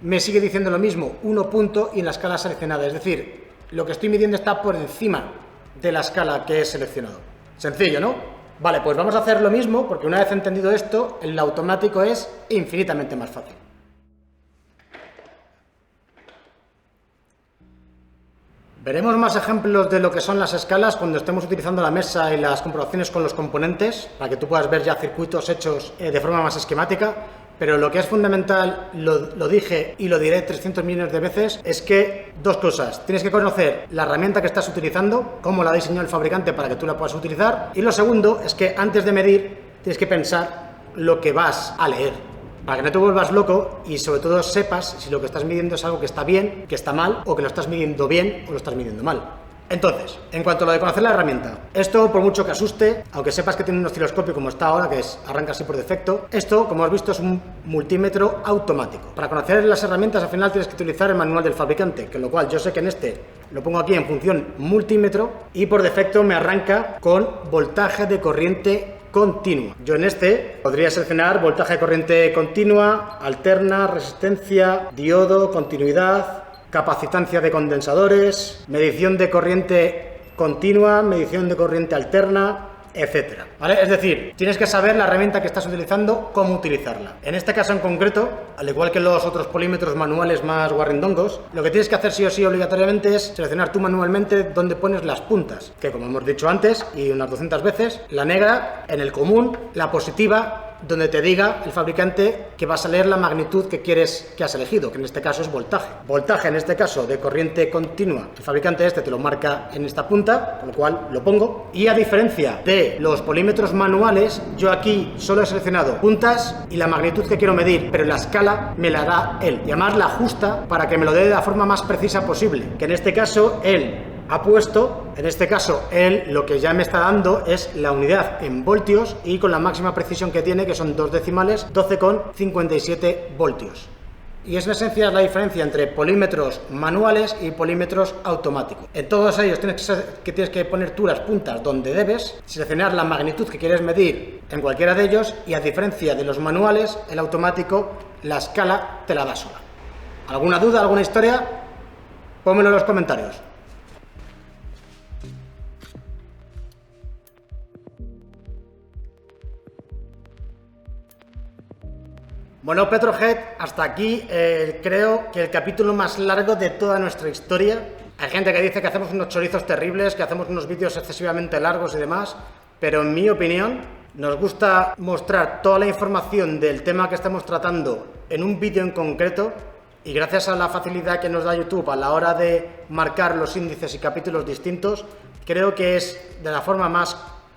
me sigue diciendo lo mismo, 1 punto y en la escala seleccionada, es decir, lo que estoy midiendo está por encima de la escala que he seleccionado. Sencillo, ¿no? Vale, pues vamos a hacer lo mismo, porque una vez entendido esto, el automático es infinitamente más fácil. Veremos más ejemplos de lo que son las escalas cuando estemos utilizando la mesa y las comprobaciones con los componentes, para que tú puedas ver ya circuitos hechos de forma más esquemática. Pero lo que es fundamental, lo dije y lo diré 300 millones de veces, es que dos cosas. Tienes que conocer la herramienta que estás utilizando, cómo la ha diseñado el fabricante para que tú la puedas utilizar. Y lo segundo es que antes de medir tienes que pensar lo que vas a leer, para que no te vuelvas loco y sobre todo sepas si lo que estás midiendo es algo que está bien, que está mal, o que lo estás midiendo bien o lo estás midiendo mal. Entonces, en cuanto a lo de conocer la herramienta, esto por mucho que asuste, aunque sepas que tiene un osciloscopio como está ahora, que arranca así por defecto, esto, como has visto, es un multímetro automático. Para conocer las herramientas, al final tienes que utilizar el manual del fabricante, con lo cual yo sé que en este lo pongo aquí en función multímetro y por defecto me arranca con voltaje de corriente continua. Yo en este podría seleccionar voltaje de corriente continua, alterna, resistencia, diodo, continuidad, capacitancia de condensadores, medición de corriente continua, medición de corriente alterna, etcétera, ¿vale? Es decir, tienes que saber la herramienta que estás utilizando, cómo utilizarla. En este caso en concreto, al igual que los otros polímetros manuales más guarrindongos, lo que tienes que hacer sí o sí obligatoriamente es seleccionar tú manualmente dónde pones las puntas, que como hemos dicho antes y unas 200 veces, la negra en el común, la positiva donde te diga el fabricante que vas a leer la magnitud que has elegido, que en este caso es voltaje. Voltaje en este caso de corriente continua, el fabricante te lo marca en esta punta, con lo cual lo pongo. Y a diferencia de los polímetros manuales, yo aquí solo he seleccionado puntas y la magnitud que quiero medir, pero la escala me la da él. Y además la ajusta para que me lo dé de la forma más precisa posible, que en este caso él ha puesto, en este caso él lo que ya me está dando es la unidad en voltios y con la máxima precisión que tiene, que son 2 decimales, 12,57 voltios. Y es en esencia la diferencia entre polímetros manuales y polímetros automáticos. En todos ellos tienes que poner tú las puntas donde debes, seleccionar la magnitud que quieres medir en cualquiera de ellos y a diferencia de los manuales, el automático, la escala te la da sola. ¿Alguna duda, alguna historia? Pónmelo en los comentarios. Bueno, Petrohead, hasta aquí creo que el capítulo más largo de toda nuestra historia. Hay gente que dice que hacemos unos chorizos terribles, que hacemos unos vídeos excesivamente largos y demás, pero en mi opinión nos gusta mostrar toda la información del tema que estamos tratando en un vídeo en concreto y gracias a la facilidad que nos da YouTube a la hora de marcar los índices y capítulos distintos, creo que es de la forma más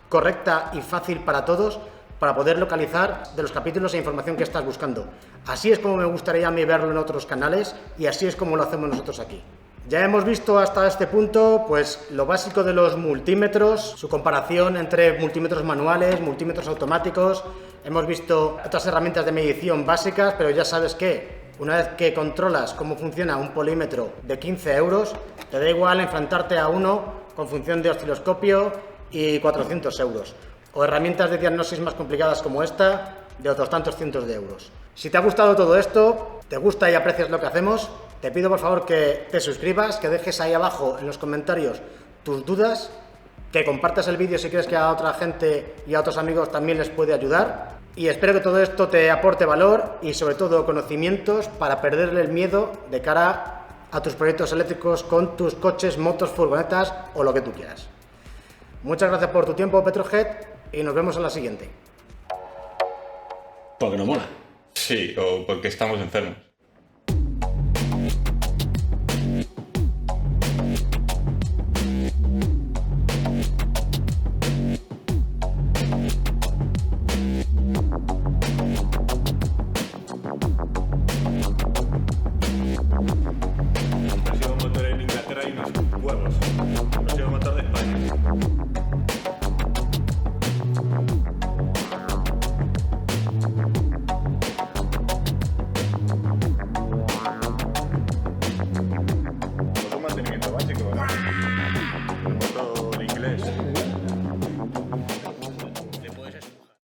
correcta y fácil para todos para poder localizar de los capítulos e información que estás buscando. Así es como me gustaría a mí verlo en otros canales y así es como lo hacemos nosotros aquí. Ya hemos visto hasta este punto pues lo básico de los multímetros, su comparación entre multímetros manuales, multímetros automáticos. Hemos visto otras herramientas de medición básicas, pero ya sabes que una vez que controlas cómo funciona un polímetro de 15 euros, te da igual enfrentarte a uno con función de osciloscopio y 400 euros. O herramientas de diagnosis más complicadas como esta, de otros tantos cientos de euros. Si te ha gustado todo esto, te gusta y aprecias lo que hacemos, te pido por favor que te suscribas, que dejes ahí abajo en los comentarios tus dudas, que compartas el vídeo si crees que a otra gente y a otros amigos también les puede ayudar. Y espero que todo esto te aporte valor y sobre todo conocimientos para perderle el miedo de cara a tus proyectos eléctricos con tus coches, motos, furgonetas o lo que tú quieras. Muchas gracias por tu tiempo, Petrohead, y nos vemos en la siguiente. Porque no mola. Sí, o porque estamos enfermos.